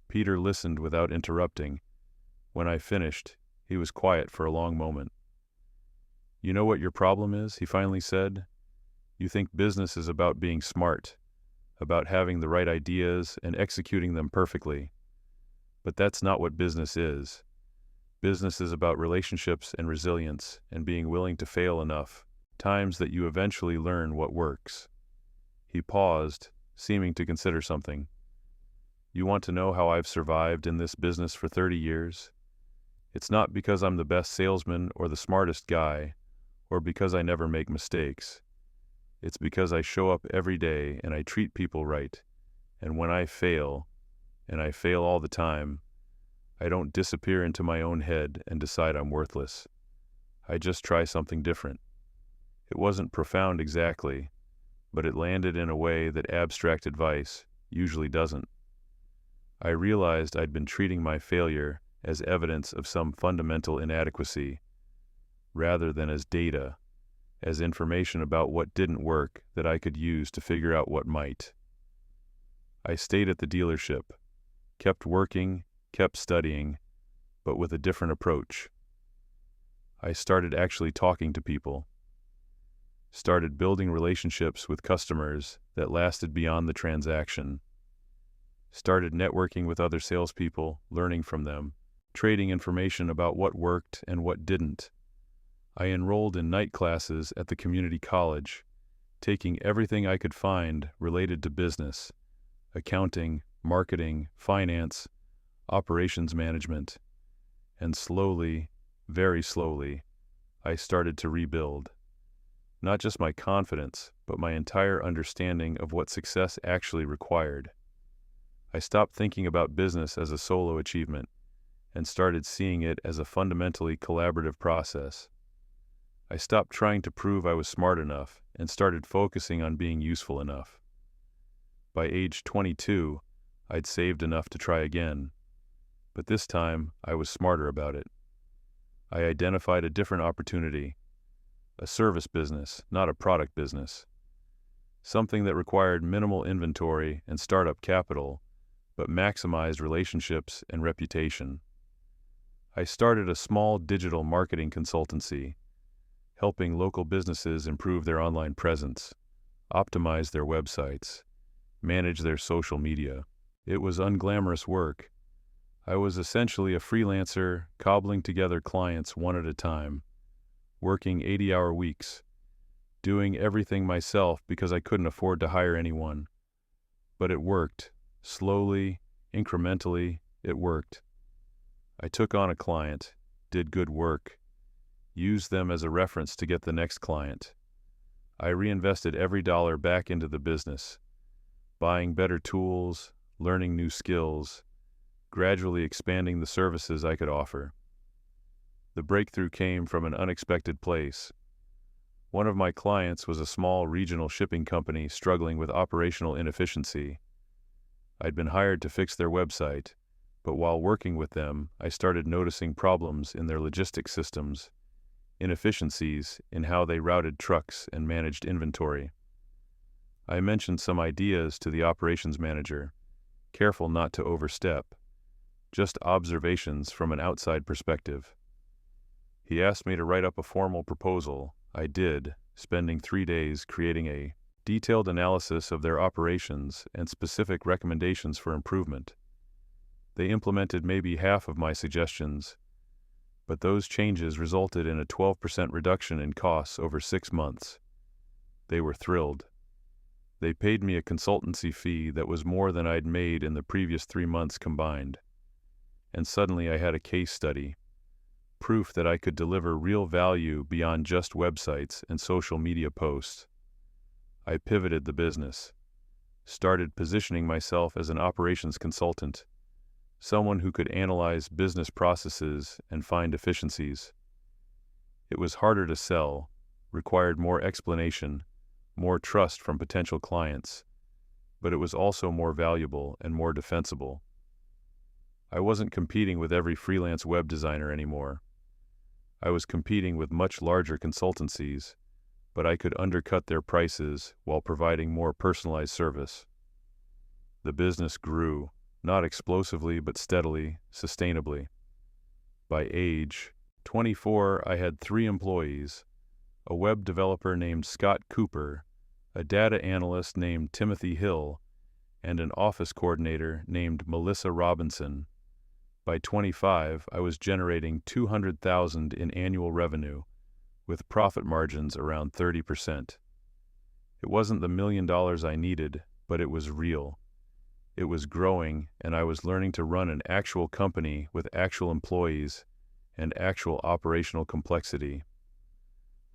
Peter listened without interrupting. When I finished, he was quiet for a long moment. "You know what your problem is?" he finally said. "You think business is about being smart, about having the right ideas and executing them perfectly. But that's not what business is. Business is about relationships and resilience and being willing to fail enough times that you eventually learn what works." He paused, seeming to consider something. "You want to know how I've survived in this business for 30 years? It's not because I'm the best salesman or the smartest guy, or because I never make mistakes. It's because I show up every day and I treat people right, and when I fail, and I fail all the time, I don't disappear into my own head and decide I'm worthless. I just try something different." It wasn't profound exactly, but it landed in a way that abstract advice usually doesn't. I realized I'd been treating my failure as evidence of some fundamental inadequacy, rather than as data, as information about what didn't work that I could use to figure out what might. I stayed at the dealership, kept working, kept studying, but with a different approach. I started actually talking to people, started building relationships with customers that lasted beyond the transaction, started networking with other salespeople, learning from them, trading information about what worked and what didn't. I enrolled in night classes at the community college, taking everything I could find related to business, accounting, marketing, finance, operations management, and slowly, very slowly, I started to rebuild. Not just my confidence, but my entire understanding of what success actually required. I stopped thinking about business as a solo achievement and started seeing it as a fundamentally collaborative process. I stopped trying to prove I was smart enough and started focusing on being useful enough. By age 22, I'd saved enough to try again, but this time I was smarter about it. I identified a different opportunity, a service business, not a product business. Something that required minimal inventory and startup capital, but maximized relationships and reputation. I started a small digital marketing consultancy, helping local businesses improve their online presence, optimize their websites, manage their social media. It was unglamorous work. I was essentially a freelancer, cobbling together clients one at a time, working 80-hour weeks, doing everything myself because I couldn't afford to hire anyone. But it worked. Slowly, incrementally, it worked. I took on a client, did good work, used them as a reference to get the next client. I reinvested every dollar back into the business, buying better tools, learning new skills, gradually expanding the services I could offer. The breakthrough came from an unexpected place. One of my clients was a small regional shipping company struggling with operational inefficiency. I'd been hired to fix their website, but while working with them, I started noticing problems in their logistics systems, inefficiencies in how they routed trucks and managed inventory. I mentioned some ideas to the operations manager, careful not to overstep, just observations from an outside perspective. He asked me to write up a formal proposal. I did, spending 3 days creating a detailed analysis of their operations and specific recommendations for improvement. They implemented maybe half of my suggestions, but those changes resulted in a 12% reduction in costs over 6 months. They were thrilled. They paid me a consultancy fee that was more than I'd made in the previous 3 months combined. And suddenly I had a case study, proof that I could deliver real value beyond just websites and social media posts. I pivoted the business, started positioning myself as an operations consultant, someone who could analyze business processes and find efficiencies. It was harder to sell, required more explanation, more trust from potential clients, but it was also more valuable and more defensible. I wasn't competing with every freelance web designer anymore. I was competing with much larger consultancies, but I could undercut their prices while providing more personalized service. The business grew, not explosively but steadily, sustainably. By age 24, I had 3 employees, a web developer named Scott Cooper, a data analyst named Timothy Hill, and an office coordinator named Melissa Robinson. By 25, I was generating $200,000 in annual revenue, with profit margins around 30%. It wasn't the $1 million I needed, but it was real. It was growing, and I was learning to run an actual company with actual employees and actual operational complexity.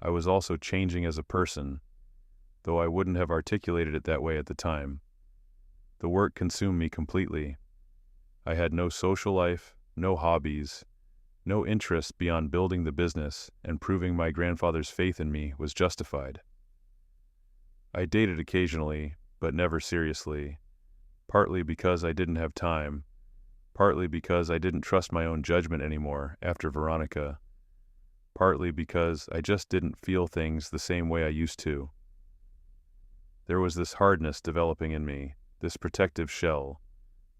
I was also changing as a person, though I wouldn't have articulated it that way at the time. The work consumed me completely. I had no social life, no hobbies, No interest beyond building the business and proving my grandfather's faith in me was justified. I dated occasionally, but never seriously, partly because I didn't have time, partly because I didn't trust my own judgment anymore after Veronica, partly because I just didn't feel things the same way I used to. There was this hardness developing in me, this protective shell.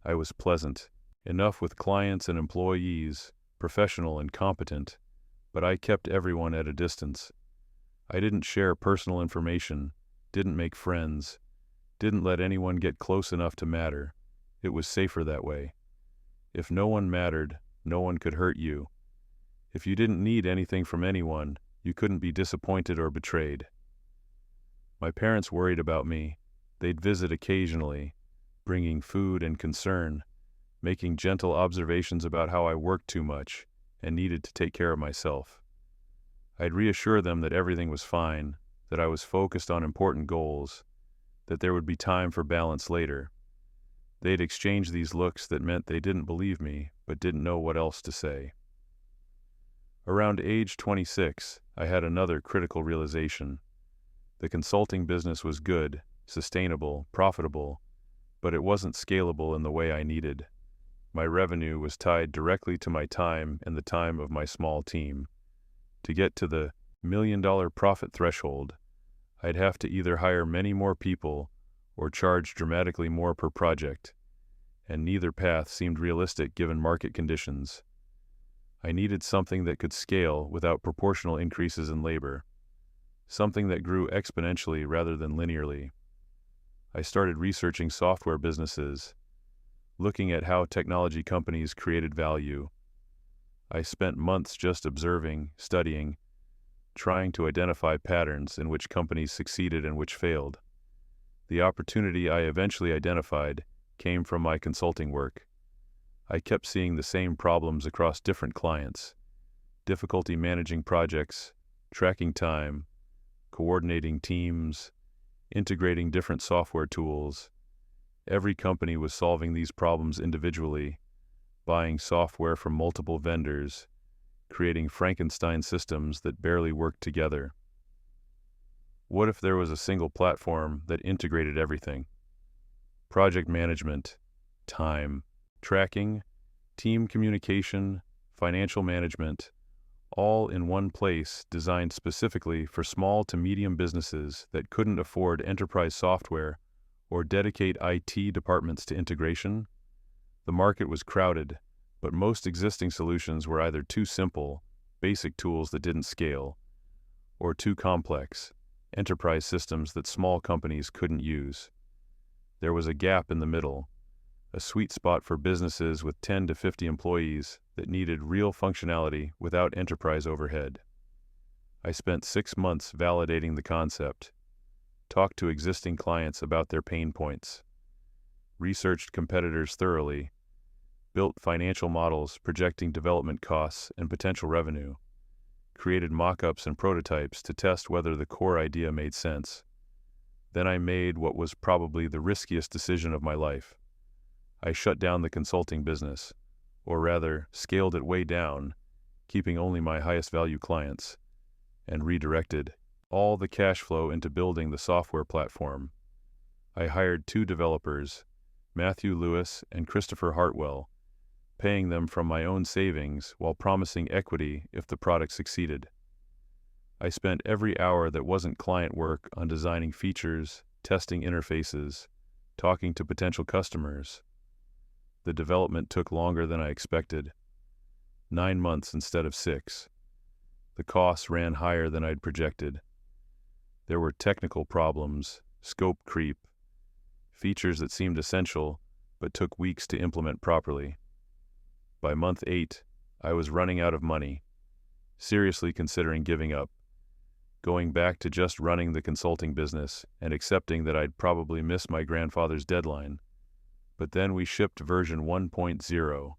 I was pleasant, enough with clients and employees, professional and competent, but I kept everyone at a distance. I didn't share personal information, didn't make friends, didn't let anyone get close enough to matter. It was safer that way. If no one mattered, no one could hurt you. If you didn't need anything from anyone, you couldn't be disappointed or betrayed. My parents worried about me. They'd visit occasionally, bringing food and concern, making gentle observations about how I worked too much and needed to take care of myself. I'd reassure them that everything was fine, that I was focused on important goals, that there would be time for balance later. They'd exchange these looks that meant they didn't believe me, but didn't know what else to say. Around age 26, I had another critical realization. The consulting business was good, sustainable, profitable, but it wasn't scalable in the way I needed. My revenue was tied directly to my time and the time of my small team. To get to the $1 million profit threshold, I'd have to either hire many more people or charge dramatically more per project, and neither path seemed realistic given market conditions. I needed something that could scale without proportional increases in labor, something that grew exponentially rather than linearly. I started researching software businesses, looking at how technology companies created value. I spent months just observing, studying, trying to identify patterns in which companies succeeded and which failed. The opportunity I eventually identified came from my consulting work. I kept seeing the same problems across different clients: difficulty managing projects, tracking time, coordinating teams, integrating different software tools. Every company was solving these problems individually, buying software from multiple vendors, creating Frankenstein systems that barely worked together. What if there was a single platform that integrated everything? Project management, time, tracking, team communication, financial management, all in one place, designed specifically for small to medium businesses that couldn't afford enterprise software or dedicate IT departments to integration. The market was crowded, but most existing solutions were either too simple, basic tools that didn't scale, or too complex, enterprise systems that small companies couldn't use. There was a gap in the middle, a sweet spot for businesses with 10 to 50 employees that needed real functionality without enterprise overhead. I spent 6 months validating the concept, talked to existing clients about their pain points, researched competitors thoroughly, built financial models projecting development costs and potential revenue, created mock-ups and prototypes to test whether the core idea made sense. Then I made what was probably the riskiest decision of my life. I shut down the consulting business, or rather, scaled it way down, keeping only my highest value clients, and redirected all the cash flow into building the software platform. I hired 2 developers, Matthew Lewis and Christopher Hartwell, paying them from my own savings while promising equity if the product succeeded. I spent every hour that wasn't client work on designing features, testing interfaces, talking to potential customers. The development took longer than I expected, 9 months instead of 6. The costs ran higher than I'd projected. There were technical problems, scope creep, features that seemed essential but took weeks to implement properly. By month 8, I was running out of money, seriously considering giving up, going back to just running the consulting business and accepting that I'd probably miss my grandfather's deadline. But then we shipped version 1.0.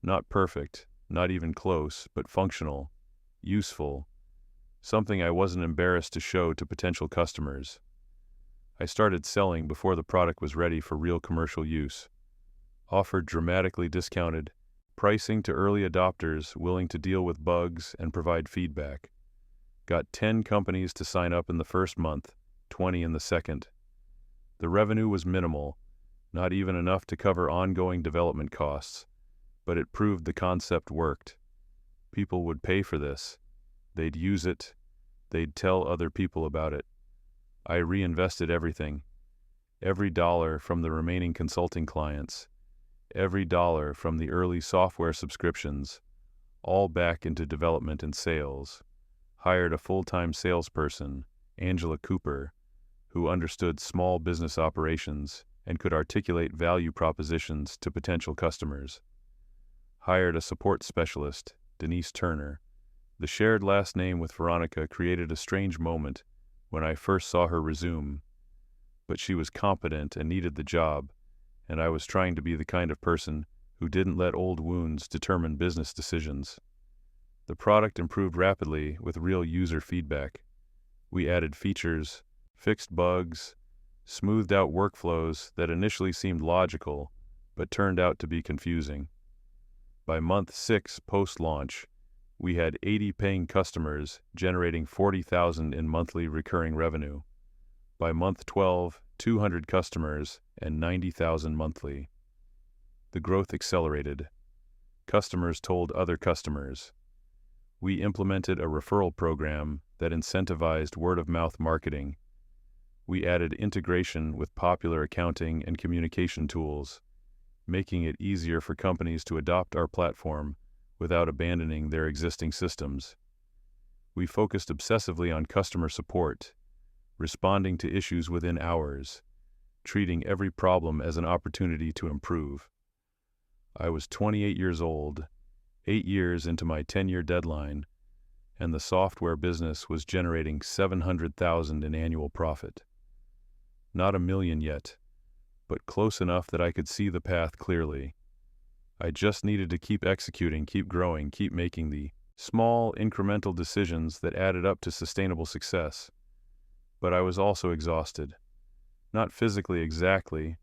Not perfect, not even close, but functional, useful, something I wasn't embarrassed to show to potential customers. I started selling before the product was ready for real commercial use, offered dramatically discounted, Pricing to early adopters willing to deal with bugs and provide feedback. Got 10 companies to sign up in the first month, 20 in the second. The revenue was minimal, not even enough to cover ongoing development costs, but it proved the concept worked. People would pay for this. They'd use it. They'd tell other people about it. I reinvested everything. Every dollar from the remaining consulting clients, every dollar from the early software subscriptions, all back into development and sales. Hired a full-time salesperson, Angela Cooper, who understood small business operations and could articulate value propositions to potential customers. Hired a support specialist, Denise Turner. The shared last name with Veronica created a strange moment when I first saw her resume, but she was competent and needed the job, and I was trying to be the kind of person who didn't let old wounds determine business decisions. The product improved rapidly with real user feedback. We added features, fixed bugs, smoothed out workflows that initially seemed logical but turned out to be confusing. By month 6 post-launch, we had 80 paying customers generating $40,000 in monthly recurring revenue. By month 12, 200 customers and $90,000 monthly. The growth accelerated. Customers told other customers. We implemented a referral program that incentivized word-of-mouth marketing. We added integration with popular accounting and communication tools, making it easier for companies to adopt our platform without abandoning their existing systems. We focused obsessively on customer support, responding to issues within hours, treating every problem as an opportunity to improve. I was 28 years old, 8 years into my 10-year deadline, and the software business was generating $700,000 in annual profit. Not $1 million yet, but close enough that I could see the path clearly. I just needed to keep executing, keep growing, keep making the small, incremental decisions that added up to sustainable success. But I was also exhausted. Not physically exactly,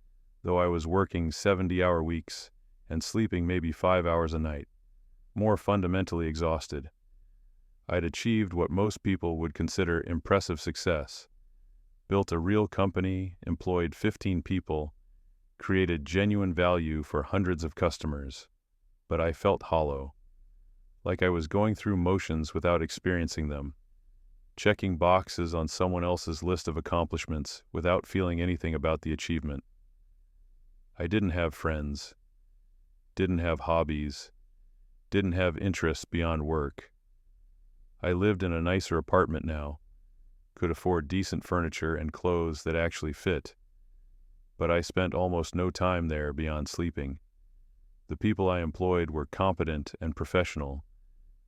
though I was working 70-hour weeks and sleeping maybe 5 hours a night. More fundamentally exhausted. I'd achieved what most people would consider impressive success. Built a real company, employed 15 people, created genuine value for hundreds of customers. But I felt hollow. Like I was going through motions without experiencing them. Checking boxes on someone else's list of accomplishments without feeling anything about the achievement. I didn't have friends. Didn't have hobbies. Didn't have interests beyond work. I lived in a nicer apartment now. Could afford decent furniture and clothes that actually fit. But I spent almost no time there beyond sleeping. The people I employed were competent and professional,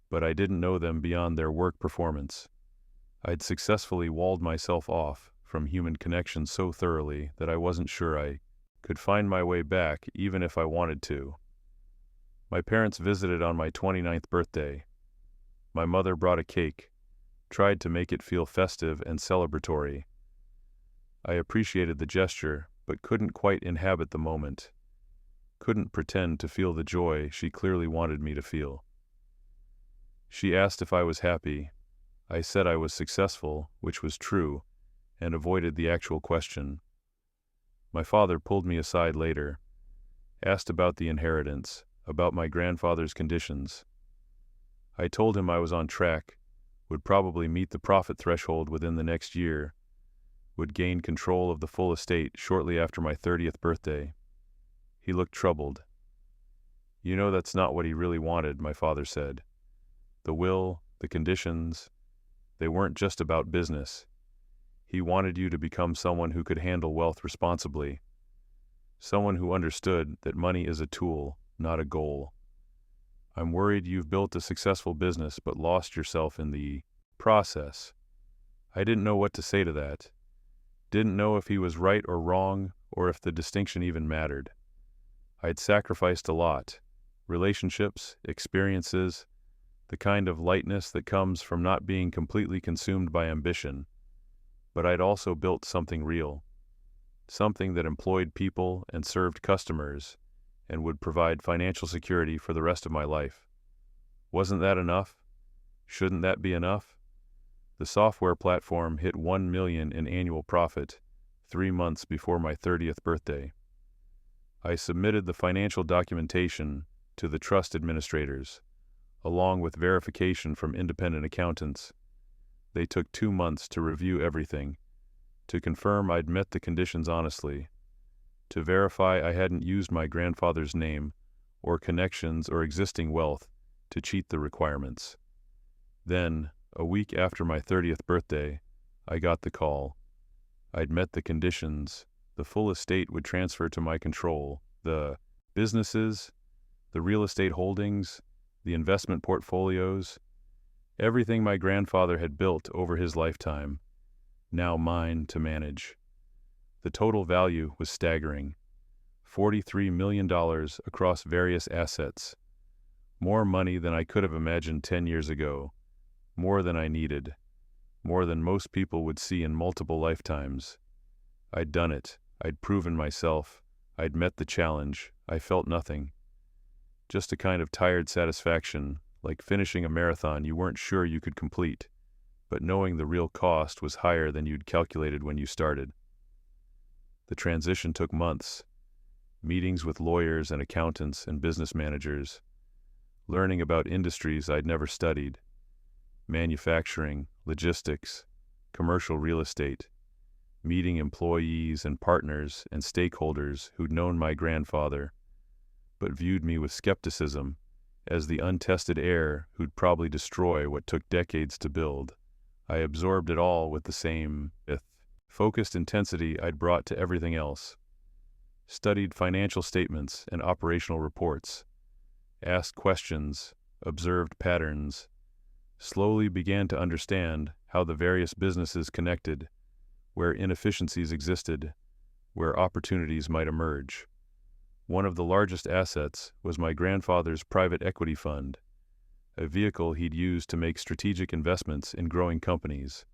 but I didn't know them beyond their work performance. I'd successfully walled myself off from human connection so thoroughly that I wasn't sure I could find my way back even if I wanted to. My parents visited on my 29th birthday. My mother brought a cake, tried to make it feel festive and celebratory. I appreciated the gesture, but couldn't quite inhabit the moment. Couldn't pretend to feel the joy she clearly wanted me to feel. She asked if I was happy. I said I was successful, which was true, and avoided the actual question. My father pulled me aside later, asked about the inheritance, about my grandfather's conditions. I told him I was on track, would probably meet the profit threshold within the next year, would gain control of the full estate shortly after my 30th birthday. He looked troubled. "You know that's not what he really wanted," my father said. "The will, the conditions, they weren't just about business. He wanted you to become someone who could handle wealth responsibly, someone who understood that money is a tool, not a goal. I'm worried you've built a successful business but lost yourself in the process." I didn't know what to say to that. Didn't know if he was right or wrong, or if the distinction even mattered. I'd sacrificed a lot. Relationships, experiences, the kind of lightness that comes from not being completely consumed by ambition. But I'd also built something real. Something that employed people and served customers, and would provide financial security for the rest of my life. Wasn't that enough? Shouldn't that be enough? The software platform hit $1 million in annual profit 3 months before my 30th birthday. I submitted the financial documentation to the trust administrators, along with verification from independent accountants. They took 2 months to review everything, to confirm I'd met the conditions honestly, to verify I hadn't used my grandfather's name or connections or existing wealth to cheat the requirements. Then, a week after my 30th birthday, I got the call. I'd met the conditions. The full estate would transfer to my control. The businesses, the real estate holdings, the investment portfolios, everything my grandfather had built over his lifetime, now mine to manage. The total value was staggering. $43 million across various assets. More money than I could have imagined 10 years ago. More than I needed. More than most people would see in multiple lifetimes. I'd done it. I'd proven myself. I'd met the challenge. I felt nothing. Just a kind of tired satisfaction, like finishing a marathon you weren't sure you could complete, but knowing the real cost was higher than you'd calculated when you started. The transition took months. Meetings with lawyers and accountants and business managers, learning about industries I'd never studied, manufacturing, logistics, commercial real estate, meeting employees and partners and stakeholders who'd known my grandfather, but viewed me with skepticism as the untested heir who'd probably destroy what took decades to build. I absorbed it all with the same focused intensity I'd brought to everything else. Studied financial statements and operational reports, asked questions, observed patterns, slowly began to understand how the various businesses connected, where inefficiencies existed, where opportunities might emerge. One of the largest assets was my grandfather's private equity fund, a vehicle he'd used to make strategic investments in growing companies.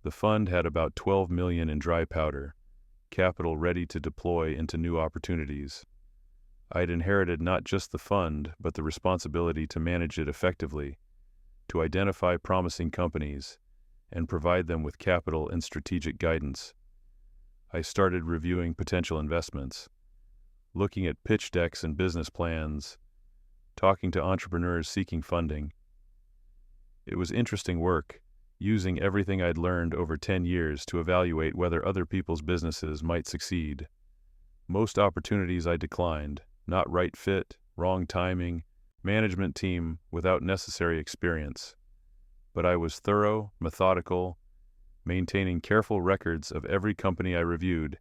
The fund had about $12 million in dry powder, capital ready to deploy into new opportunities. I'd inherited not just the fund, but the responsibility to manage it effectively, to identify promising companies, and provide them with capital and strategic guidance. I started reviewing potential investments, looking at pitch decks and business plans, talking to entrepreneurs seeking funding. It was interesting work, using everything I'd learned over 10 years to evaluate whether other people's businesses might succeed. Most opportunities I declined, not right fit, wrong timing, management team without necessary experience. But I was thorough, methodical, maintaining careful records of every company I reviewed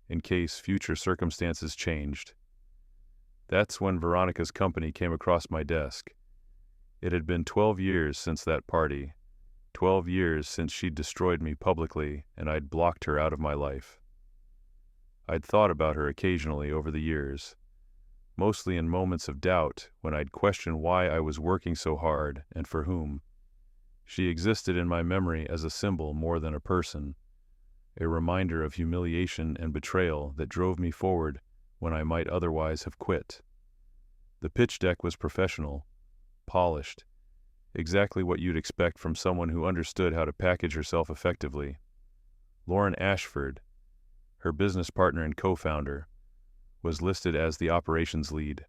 in case future circumstances changed. That's when Veronica's company came across my desk. It had been 12 years since that party, 12 years since she'd destroyed me publicly and I'd blocked her out of my life. I'd thought about her occasionally over the years, mostly in moments of doubt when I'd question why I was working so hard and for whom. She existed in my memory as a symbol more than a person, a reminder of humiliation and betrayal that drove me forward when I might otherwise have quit. The pitch deck was professional, polished, exactly what you'd expect from someone who understood how to package herself effectively. Lauren Ashford, her business partner and co-founder, was listed as the operations lead.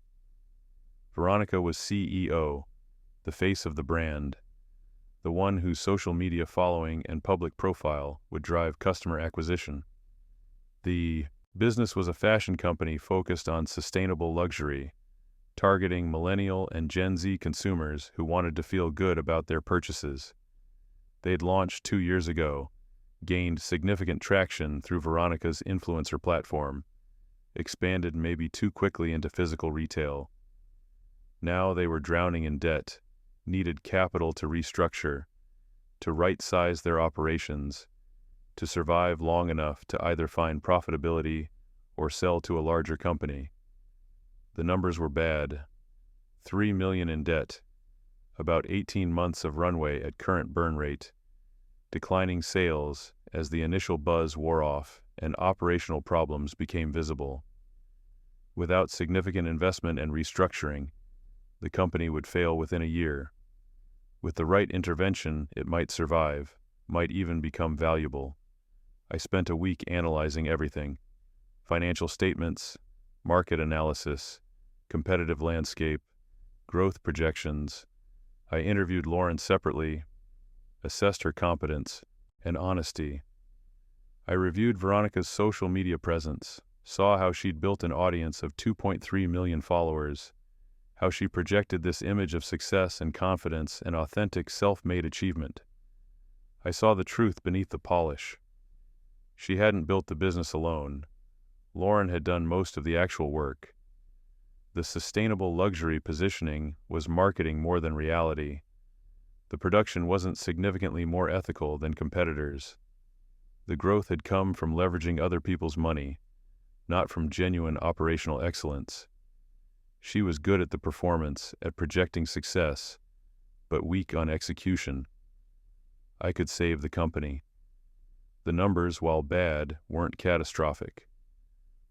Veronica was CEO, the face of the brand, the one whose social media following and public profile would drive customer acquisition. The business was a fashion company focused on sustainable luxury, targeting millennial and Gen Z consumers who wanted to feel good about their purchases. They'd launched 2 years ago, gained significant traction through Veronica's influencer platform, expanded maybe too quickly into physical retail. Now they were drowning in debt, needed capital to restructure, to right-size their operations, to survive long enough to either find profitability or sell to a larger company. The numbers were bad. $3 million in debt, about 18 months of runway at current burn rate, declining sales as the initial buzz wore off and operational problems became visible. Without significant investment and restructuring, the company would fail within a year. With the right intervention, it might survive, might even become valuable. I spent a week analyzing everything: financial statements, market analysis, competitive landscape, growth projections. I interviewed Lauren separately, assessed her competence and honesty. I reviewed Veronica's social media presence, saw how she'd built an audience of 2.3 million followers, how she projected this image of success and confidence and authentic self-made achievement. I saw the truth beneath the polish. She hadn't built the business alone. Lauren had done most of the actual work. The sustainable luxury positioning was marketing more than reality. The production wasn't significantly more ethical than competitors. The growth had come from leveraging other people's money, not from genuine operational excellence. She was good at the performance, at projecting success, but weak on execution. I could save the company. The numbers, while bad, weren't catastrophic.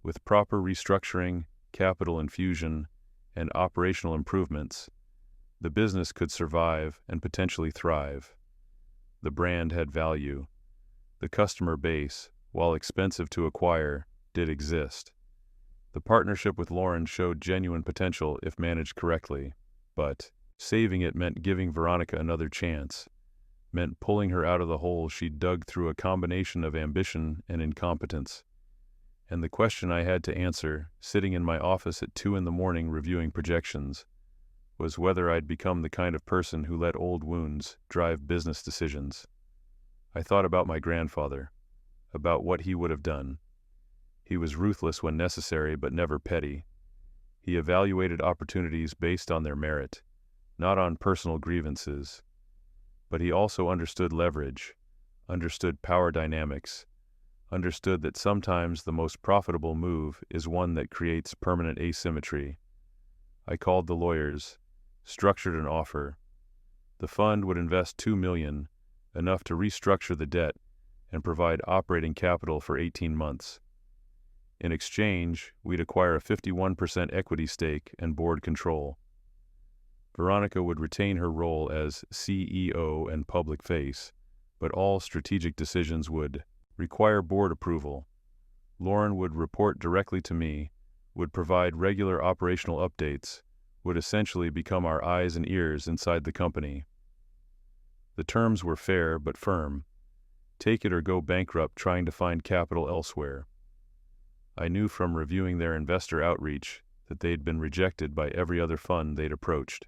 With proper restructuring, capital infusion, and operational improvements, the business could survive and potentially thrive. The brand had value. The customer base, while expensive to acquire, did exist. The partnership with Lauren showed genuine potential if managed correctly, but saving it meant giving Veronica another chance, meant pulling her out of the hole she'd dug through a combination of ambition and incompetence. And the question I had to answer, sitting in my office at 2 a.m. reviewing projections, was whether I'd become the kind of person who let old wounds drive business decisions. I thought about my grandfather, about what he would have done. He was ruthless when necessary, but never petty. He evaluated opportunities based on their merit, not on personal grievances. But he also understood leverage, understood power dynamics, understood that sometimes the most profitable move is one that creates permanent asymmetry. I called the lawyers, structured an offer. The fund would invest $2 million, enough to restructure the debt and provide operating capital for 18 months. In exchange, we'd acquire a 51% equity stake and board control. Veronica would retain her role as CEO and public face, but all strategic decisions would require board approval. Lauren would report directly to me, would provide regular operational updates, would essentially become our eyes and ears inside the company. The terms were fair but firm. Take it or go bankrupt trying to find capital elsewhere. I knew from reviewing their investor outreach that they'd been rejected by every other fund they'd approached.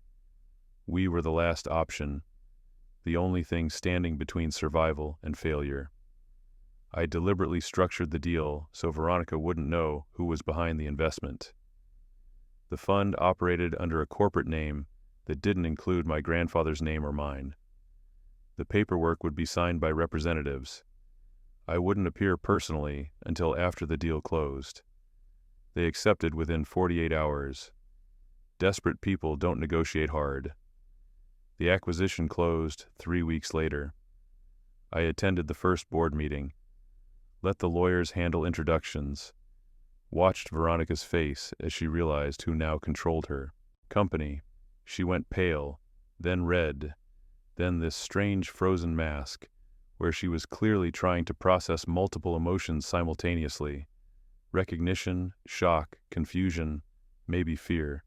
We were the last option, the only thing standing between survival and failure. I deliberately structured the deal so Veronica wouldn't know who was behind the investment. The fund operated under a corporate name that didn't include my grandfather's name or mine. The paperwork would be signed by representatives. I wouldn't appear personally until after the deal closed. They accepted within 48 hours. Desperate people don't negotiate hard. The acquisition closed 3 weeks later. I attended the first board meeting, let the lawyers handle introductions, watched Veronica's face as she realized who now controlled her company. She went pale, then red, then this strange frozen mask, where she was clearly trying to process multiple emotions simultaneously: recognition, shock, confusion, maybe fear.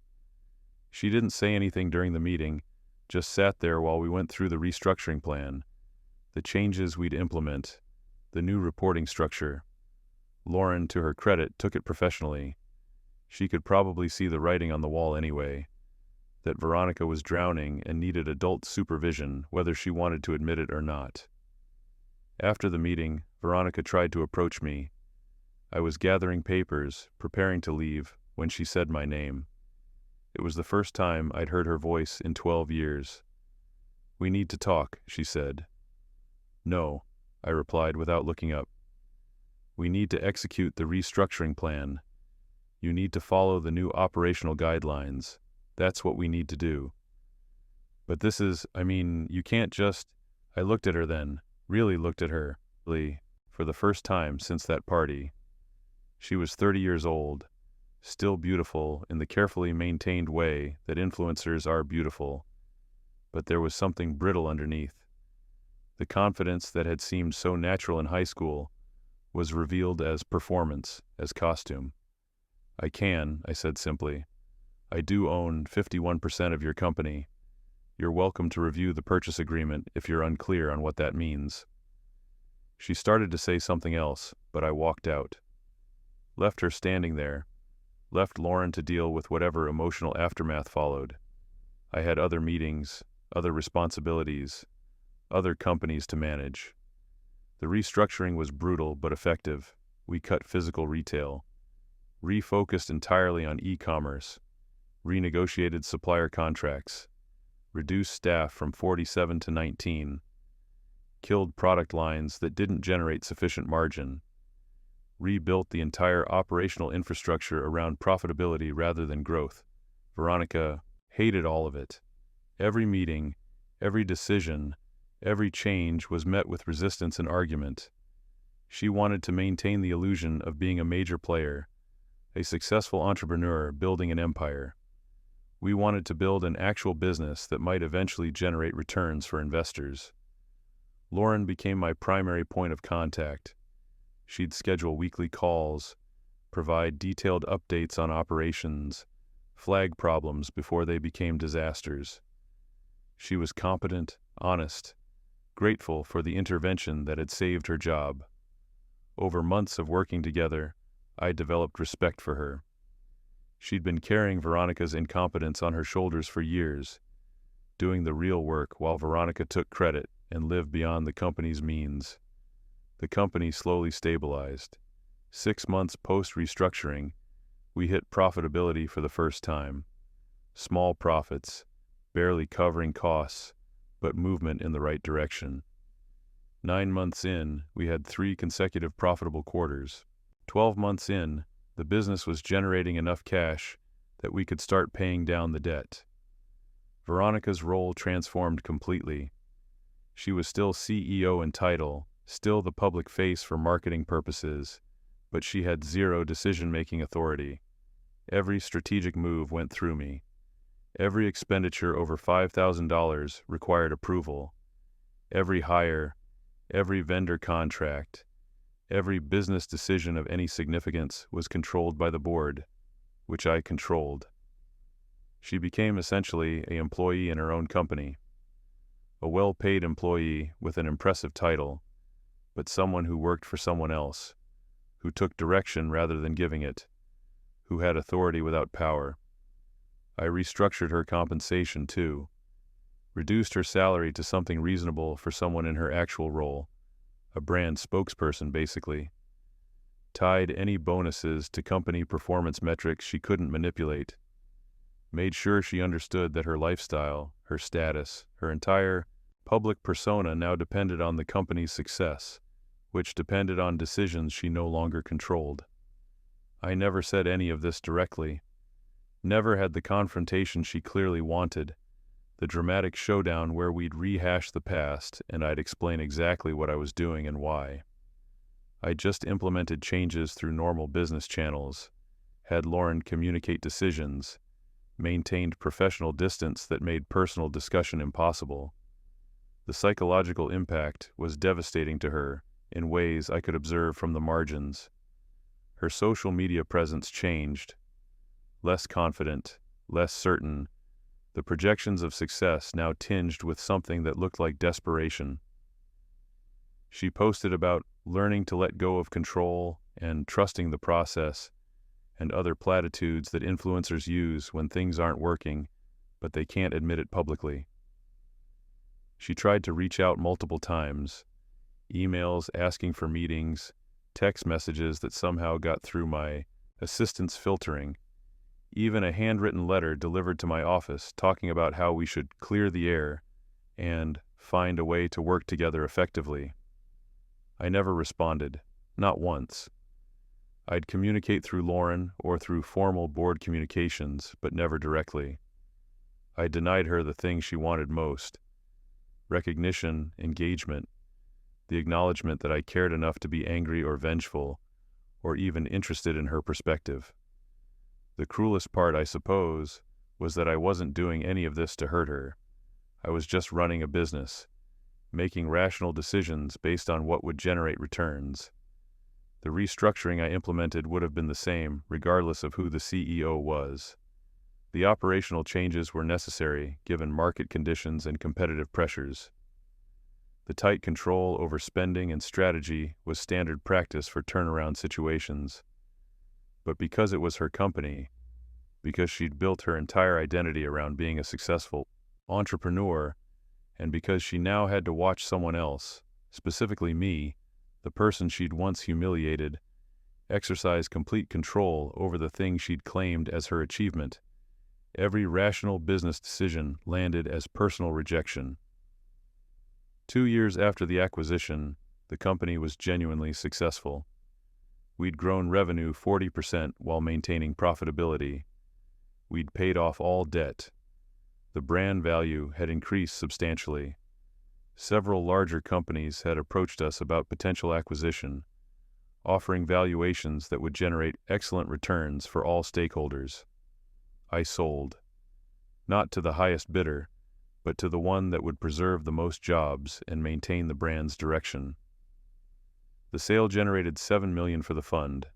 She didn't say anything during the meeting, just sat there while we went through the restructuring plan, the changes we'd implement, the new reporting structure. Lauren, to her credit, took it professionally. She could probably see the writing on the wall anyway, that Veronica was drowning and needed adult supervision, whether she wanted to admit it or not. After the meeting, Veronica tried to approach me. I was gathering papers, preparing to leave, when she said my name. It was the first time I'd heard her voice in 12 years. "We need to talk," she said. "No," I replied without looking up. "We need to execute the restructuring plan. You need to follow the new operational guidelines. That's what we need to do." "But this is, you can't just—" I looked at her then, really looked at her, for the first time since that party. She was 30 years old, still beautiful in the carefully maintained way that influencers are beautiful, but there was something brittle underneath. The confidence that had seemed so natural in high school was revealed as performance, as costume. I said simply. I do own 51% of your company. You're welcome to review the purchase agreement if you're unclear on what that means. She started to say something else, but I walked out. Left her standing there. Left Lauren to deal with whatever emotional aftermath followed. I had other meetings, other responsibilities, other companies to manage. The restructuring was brutal but effective. We cut physical retail, refocused entirely on e-commerce, renegotiated supplier contracts, reduced staff from 47 to 19, killed product lines that didn't generate sufficient margin, rebuilt the entire operational infrastructure around profitability rather than growth. Veronica hated all of it. Every meeting, every decision, every change was met with resistance and argument. She wanted to maintain the illusion of being a major player, a successful entrepreneur building an empire. We wanted to build an actual business that might eventually generate returns for investors. Lauren became my primary point of contact. She'd schedule weekly calls, provide detailed updates on operations, flag problems before they became disasters. She was competent, honest, grateful for the intervention that had saved her job. Over months of working together, I developed respect for her. She'd been carrying Veronica's incompetence on her shoulders for years, doing the real work while Veronica took credit and lived beyond the company's means. The company slowly stabilized. 6 months post-restructuring, we hit profitability for the first time. Small profits, barely covering costs, but movement in the right direction. 9 months in, we had 3 consecutive profitable quarters. 12 months in, the business was generating enough cash that we could start paying down the debt. Veronica's role transformed completely. She was still CEO in title, still the public face for marketing purposes, but she had zero decision-making authority. Every strategic move went through me. Every expenditure over $5,000 required approval. Every hire, every vendor contract, every business decision of any significance was controlled by the board, which I controlled. She became essentially an employee in her own company. A well-paid employee with an impressive title, but someone who worked for someone else, who took direction rather than giving it, who had authority without power. I restructured her compensation too, reduced her salary to something reasonable for someone in her actual role, a brand spokesperson basically. Tied any bonuses to company performance metrics she couldn't manipulate. Made sure she understood that her lifestyle, her status, her entire public persona now depended on the company's success, which depended on decisions she no longer controlled. I never said any of this directly. Never had the confrontation she clearly wanted, the dramatic showdown where we'd rehash the past and I'd explain exactly what I was doing and why. I just implemented changes through normal business channels, had Lauren communicate decisions, maintained professional distance that made personal discussion impossible. The psychological impact was devastating to her in ways I could observe from the margins. Her social media presence changed. Less confident, less certain, the projections of success now tinged with something that looked like desperation. She posted about learning to let go of control and trusting the process, and other platitudes that influencers use when things aren't working, but they can't admit it publicly. She tried to reach out multiple times, emails asking for meetings, text messages that somehow got through my assistant's filtering, even a handwritten letter delivered to my office talking about how we should clear the air and find a way to work together effectively. I never responded, not once. I'd communicate through Lauren or through formal board communications, but never directly. I denied her the thing she wanted most: recognition, engagement, the acknowledgement that I cared enough to be angry or vengeful, or even interested in her perspective. The cruelest part, I suppose, was that I wasn't doing any of this to hurt her. I was just running a business, making rational decisions based on what would generate returns. The restructuring I implemented would have been the same, regardless of who the CEO was. The operational changes were necessary, given market conditions and competitive pressures. The tight control over spending and strategy was standard practice for turnaround situations. But because it was her company, because she'd built her entire identity around being a successful entrepreneur, and because she now had to watch someone else, specifically me, the person she'd once humiliated, exercise complete control over the thing she'd claimed as her achievement, every rational business decision landed as personal rejection. 2 years after the acquisition, the company was genuinely successful. We'd grown revenue 40% while maintaining profitability. We'd paid off all debt. The brand value had increased substantially. Several larger companies had approached us about potential acquisition, offering valuations that would generate excellent returns for all stakeholders. I sold. Not to the highest bidder, but to the one that would preserve the most jobs and maintain the brand's direction. The sale generated $7 million for the fund,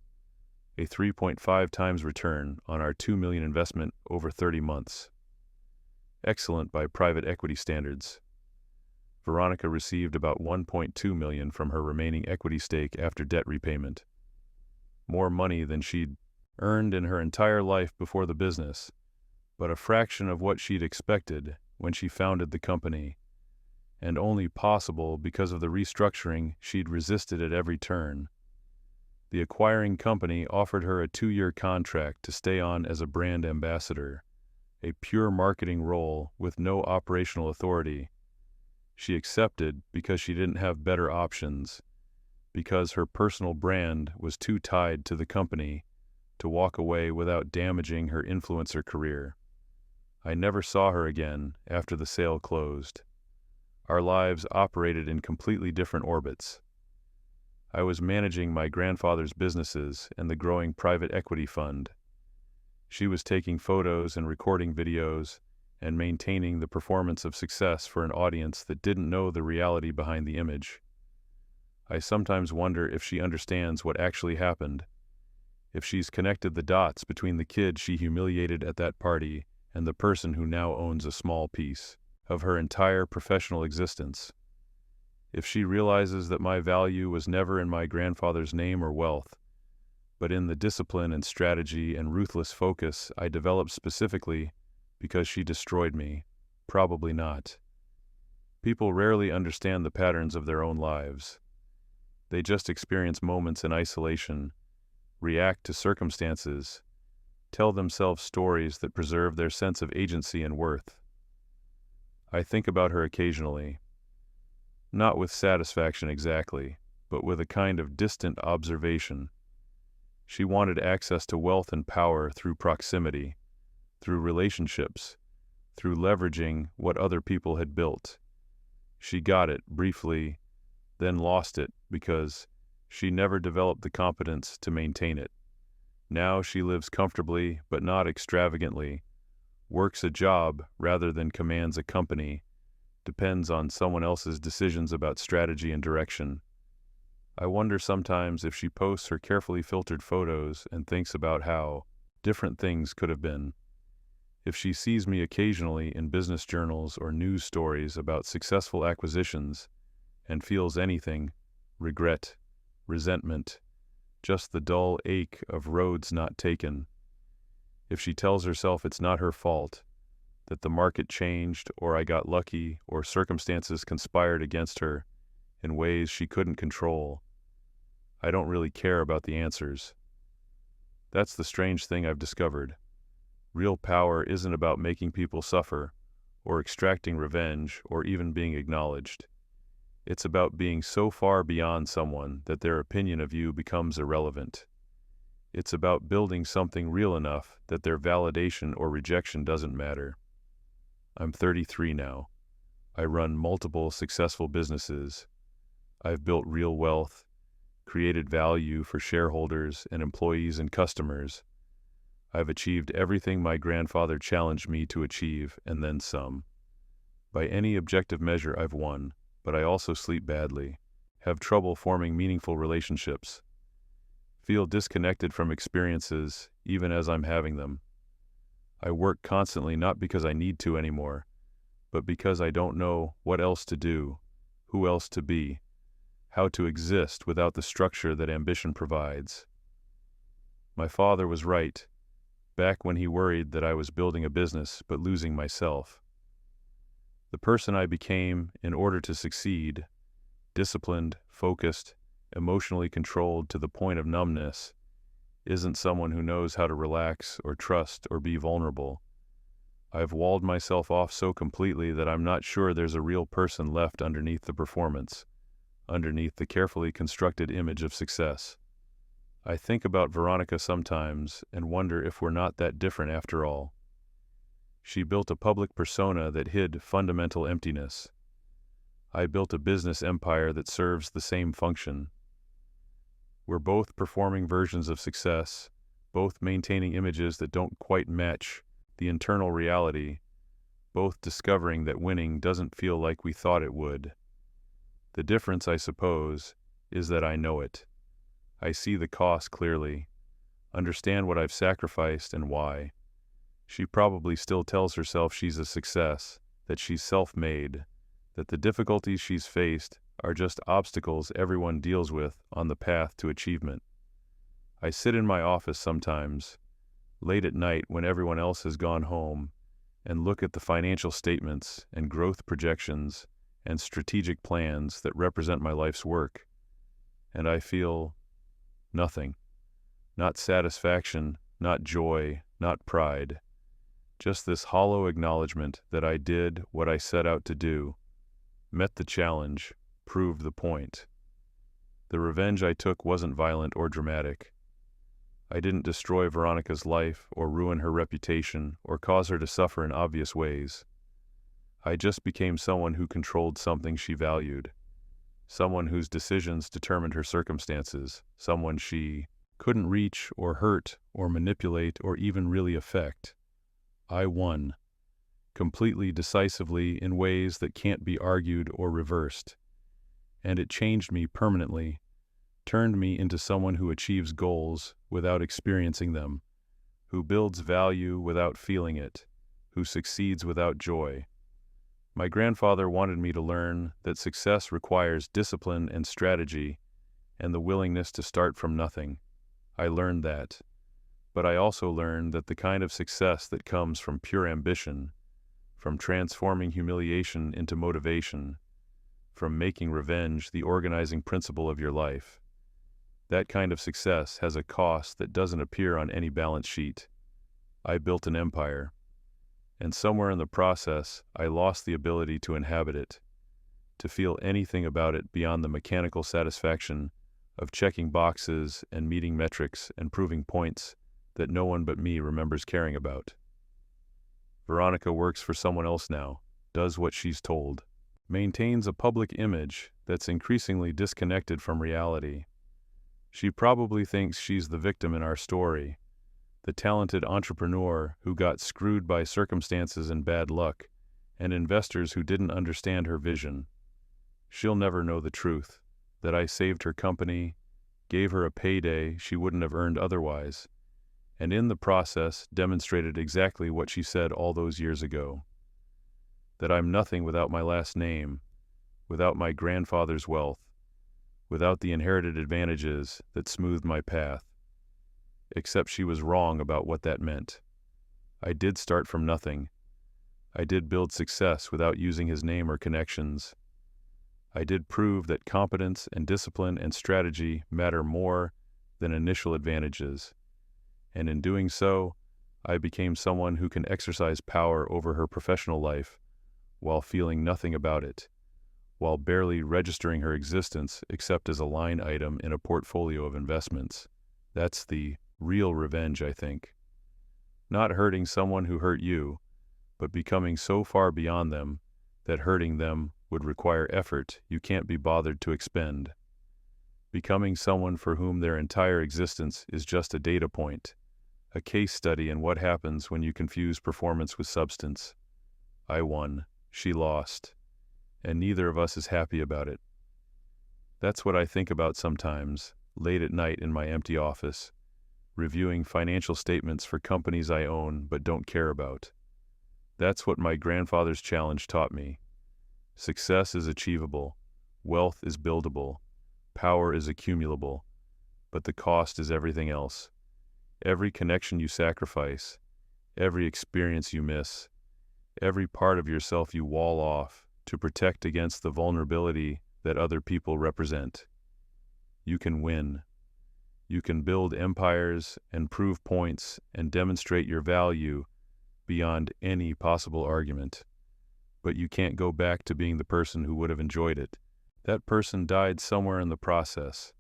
a 3.5 times return on our $2 million investment over 30 months. Excellent by private equity standards. Veronica received about $1.2 million from her remaining equity stake after debt repayment. More money than she'd earned in her entire life before the business, but a fraction of what she'd expected when she founded the company, and only possible because of the restructuring she'd resisted at every turn. The acquiring company offered her a 2-year contract to stay on as a brand ambassador, a pure marketing role with no operational authority. She accepted because she didn't have better options, because her personal brand was too tied to the company to walk away without damaging her influencer career. I never saw her again after the sale closed. Our lives operated in completely different orbits. I was managing my grandfather's businesses and the growing private equity fund. She was taking photos and recording videos and maintaining the performance of success for an audience that didn't know the reality behind the image. I sometimes wonder if she understands what actually happened, if she's connected the dots between the kid she humiliated at that party and the person who now owns a small piece of her entire professional existence. If she realizes that my value was never in my grandfather's name or wealth, but in the discipline and strategy and ruthless focus I developed specifically because she destroyed me, probably not. People rarely understand the patterns of their own lives. They just experience moments in isolation, react to circumstances, tell themselves stories that preserve their sense of agency and worth. I think about her occasionally, not with satisfaction exactly, but with a kind of distant observation. She wanted access to wealth and power through proximity, through relationships, through leveraging what other people had built. She got it briefly, then lost it because she never developed the competence to maintain it. Now she lives comfortably but not extravagantly, works a job rather than commands a company, depends on someone else's decisions about strategy and direction. I wonder sometimes if she posts her carefully filtered photos and thinks about how different things could have been. If she sees me occasionally in business journals or news stories about successful acquisitions and feels anything, regret, resentment, just the dull ache of roads not taken. If she tells herself it's not her fault, that the market changed or I got lucky or circumstances conspired against her in ways she couldn't control, I don't really care about the answers. That's the strange thing I've discovered. Real power isn't about making people suffer, or extracting revenge, or even being acknowledged. It's about being so far beyond someone that their opinion of you becomes irrelevant. It's about building something real enough that their validation or rejection doesn't matter. I'm 33 now. I run multiple successful businesses. I've built real wealth, created value for shareholders and employees and customers. I've achieved everything my grandfather challenged me to achieve, and then some. By any objective measure, I've won, but I also sleep badly, have trouble forming meaningful relationships, feel disconnected from experiences even as I'm having them. I work constantly not because I need to anymore, but because I don't know what else to do, who else to be, how to exist without the structure that ambition provides. My father was right, back when he worried that I was building a business but losing myself. The person I became in order to succeed, disciplined, focused, emotionally controlled to the point of numbness, isn't someone who knows how to relax or trust or be vulnerable. I've walled myself off so completely that I'm not sure there's a real person left underneath the performance, underneath the carefully constructed image of success. I think about Veronica sometimes and wonder if we're not that different after all. She built a public persona that hid fundamental emptiness. I built a business empire that serves the same function. We're both performing versions of success, both maintaining images that don't quite match the internal reality, both discovering that winning doesn't feel like we thought it would. The difference, I suppose, is that I know it. I see the cost clearly, understand what I've sacrificed and why. She probably still tells herself she's a success, that she's self-made, that the difficulties she's faced are just obstacles everyone deals with on the path to achievement. I sit in my office sometimes, late at night when everyone else has gone home, and look at the financial statements and growth projections and strategic plans that represent my life's work, and I feel nothing. Not satisfaction, not joy, not pride. Just this hollow acknowledgement that I did what I set out to do, met the challenge, proved the point. The revenge I took wasn't violent or dramatic. I didn't destroy Veronica's life or ruin her reputation or cause her to suffer in obvious ways. I just became someone who controlled something she valued, someone whose decisions determined her circumstances, someone she couldn't reach or hurt or manipulate or even really affect. I won, completely, decisively, in ways that can't be argued or reversed. And it changed me permanently, turned me into someone who achieves goals without experiencing them, who builds value without feeling it, who succeeds without joy. My grandfather wanted me to learn that success requires discipline and strategy and the willingness to start from nothing. I learned that. But I also learned that the kind of success that comes from pure ambition, from transforming humiliation into motivation, from making revenge the organizing principle of your life, that kind of success has a cost that doesn't appear on any balance sheet. I built an empire, and somewhere in the process, I lost the ability to inhabit it, to feel anything about it beyond the mechanical satisfaction of checking boxes and meeting metrics and proving points that no one but me remembers caring about. Veronica works for someone else now, does what she's told, maintains a public image that's increasingly disconnected from reality. She probably thinks she's the victim in our story, the talented entrepreneur who got screwed by circumstances and bad luck, and investors who didn't understand her vision. She'll never know the truth, that I saved her company, gave her a payday she wouldn't have earned otherwise, and in the process demonstrated exactly what she said all those years ago, that I'm nothing without my last name, without my grandfather's wealth, without the inherited advantages that smoothed my path. Except she was wrong about what that meant. I did start from nothing. I did build success without using his name or connections. I did prove that competence and discipline and strategy matter more than initial advantages. And in doing so, I became someone who can exercise power over her professional life while feeling nothing about it, while barely registering her existence except as a line item in a portfolio of investments. That's the real revenge, I think. Not hurting someone who hurt you, but becoming so far beyond them that hurting them would require effort you can't be bothered to expend. Becoming someone for whom their entire existence is just a data point, A case study in what happens when you confuse performance with substance. I won, she lost, and neither of us is happy about it. That's what I think about sometimes, late at night in my empty office, reviewing financial statements for companies I own but don't care about. That's what my grandfather's challenge taught me. Success is achievable, wealth is buildable, power is accumulable, but the cost is everything else. Every connection you sacrifice, every experience you miss, every part of yourself you wall off to protect against the vulnerability that other people represent. You can win. You can build empires and prove points and demonstrate your value beyond any possible argument. But you can't go back to being the person who would have enjoyed it. That person died somewhere in the process,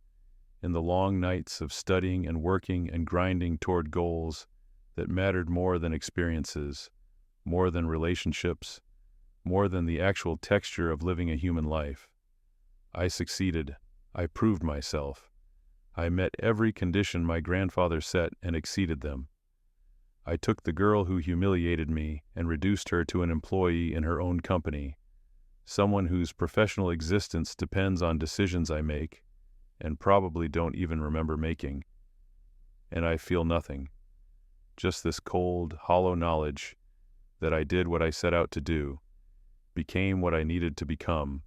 in the long nights of studying and working and grinding toward goals that mattered more than experiences, more than relationships, more than the actual texture of living a human life. I succeeded. I proved myself. I met every condition my grandfather set and exceeded them. I took the girl who humiliated me and reduced her to an employee in her own company, someone whose professional existence depends on decisions I make and probably don't even remember making. And I feel nothing, just this cold, hollow knowledge that I did what I set out to do, became what I needed to become,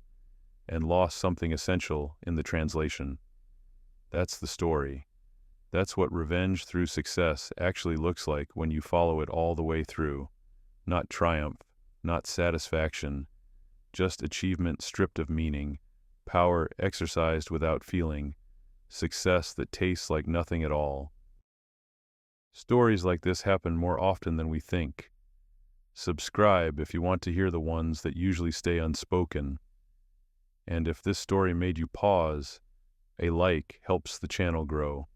and lost something essential in the translation. That's the story. That's what revenge through success actually looks like when you follow it all the way through. Not triumph, not satisfaction, just achievement stripped of meaning, power exercised without feeling, success that tastes like nothing at all. Stories like this happen more often than we think. Subscribe if you want to hear the ones that usually stay unspoken. And if this story made you pause, a like helps the channel grow.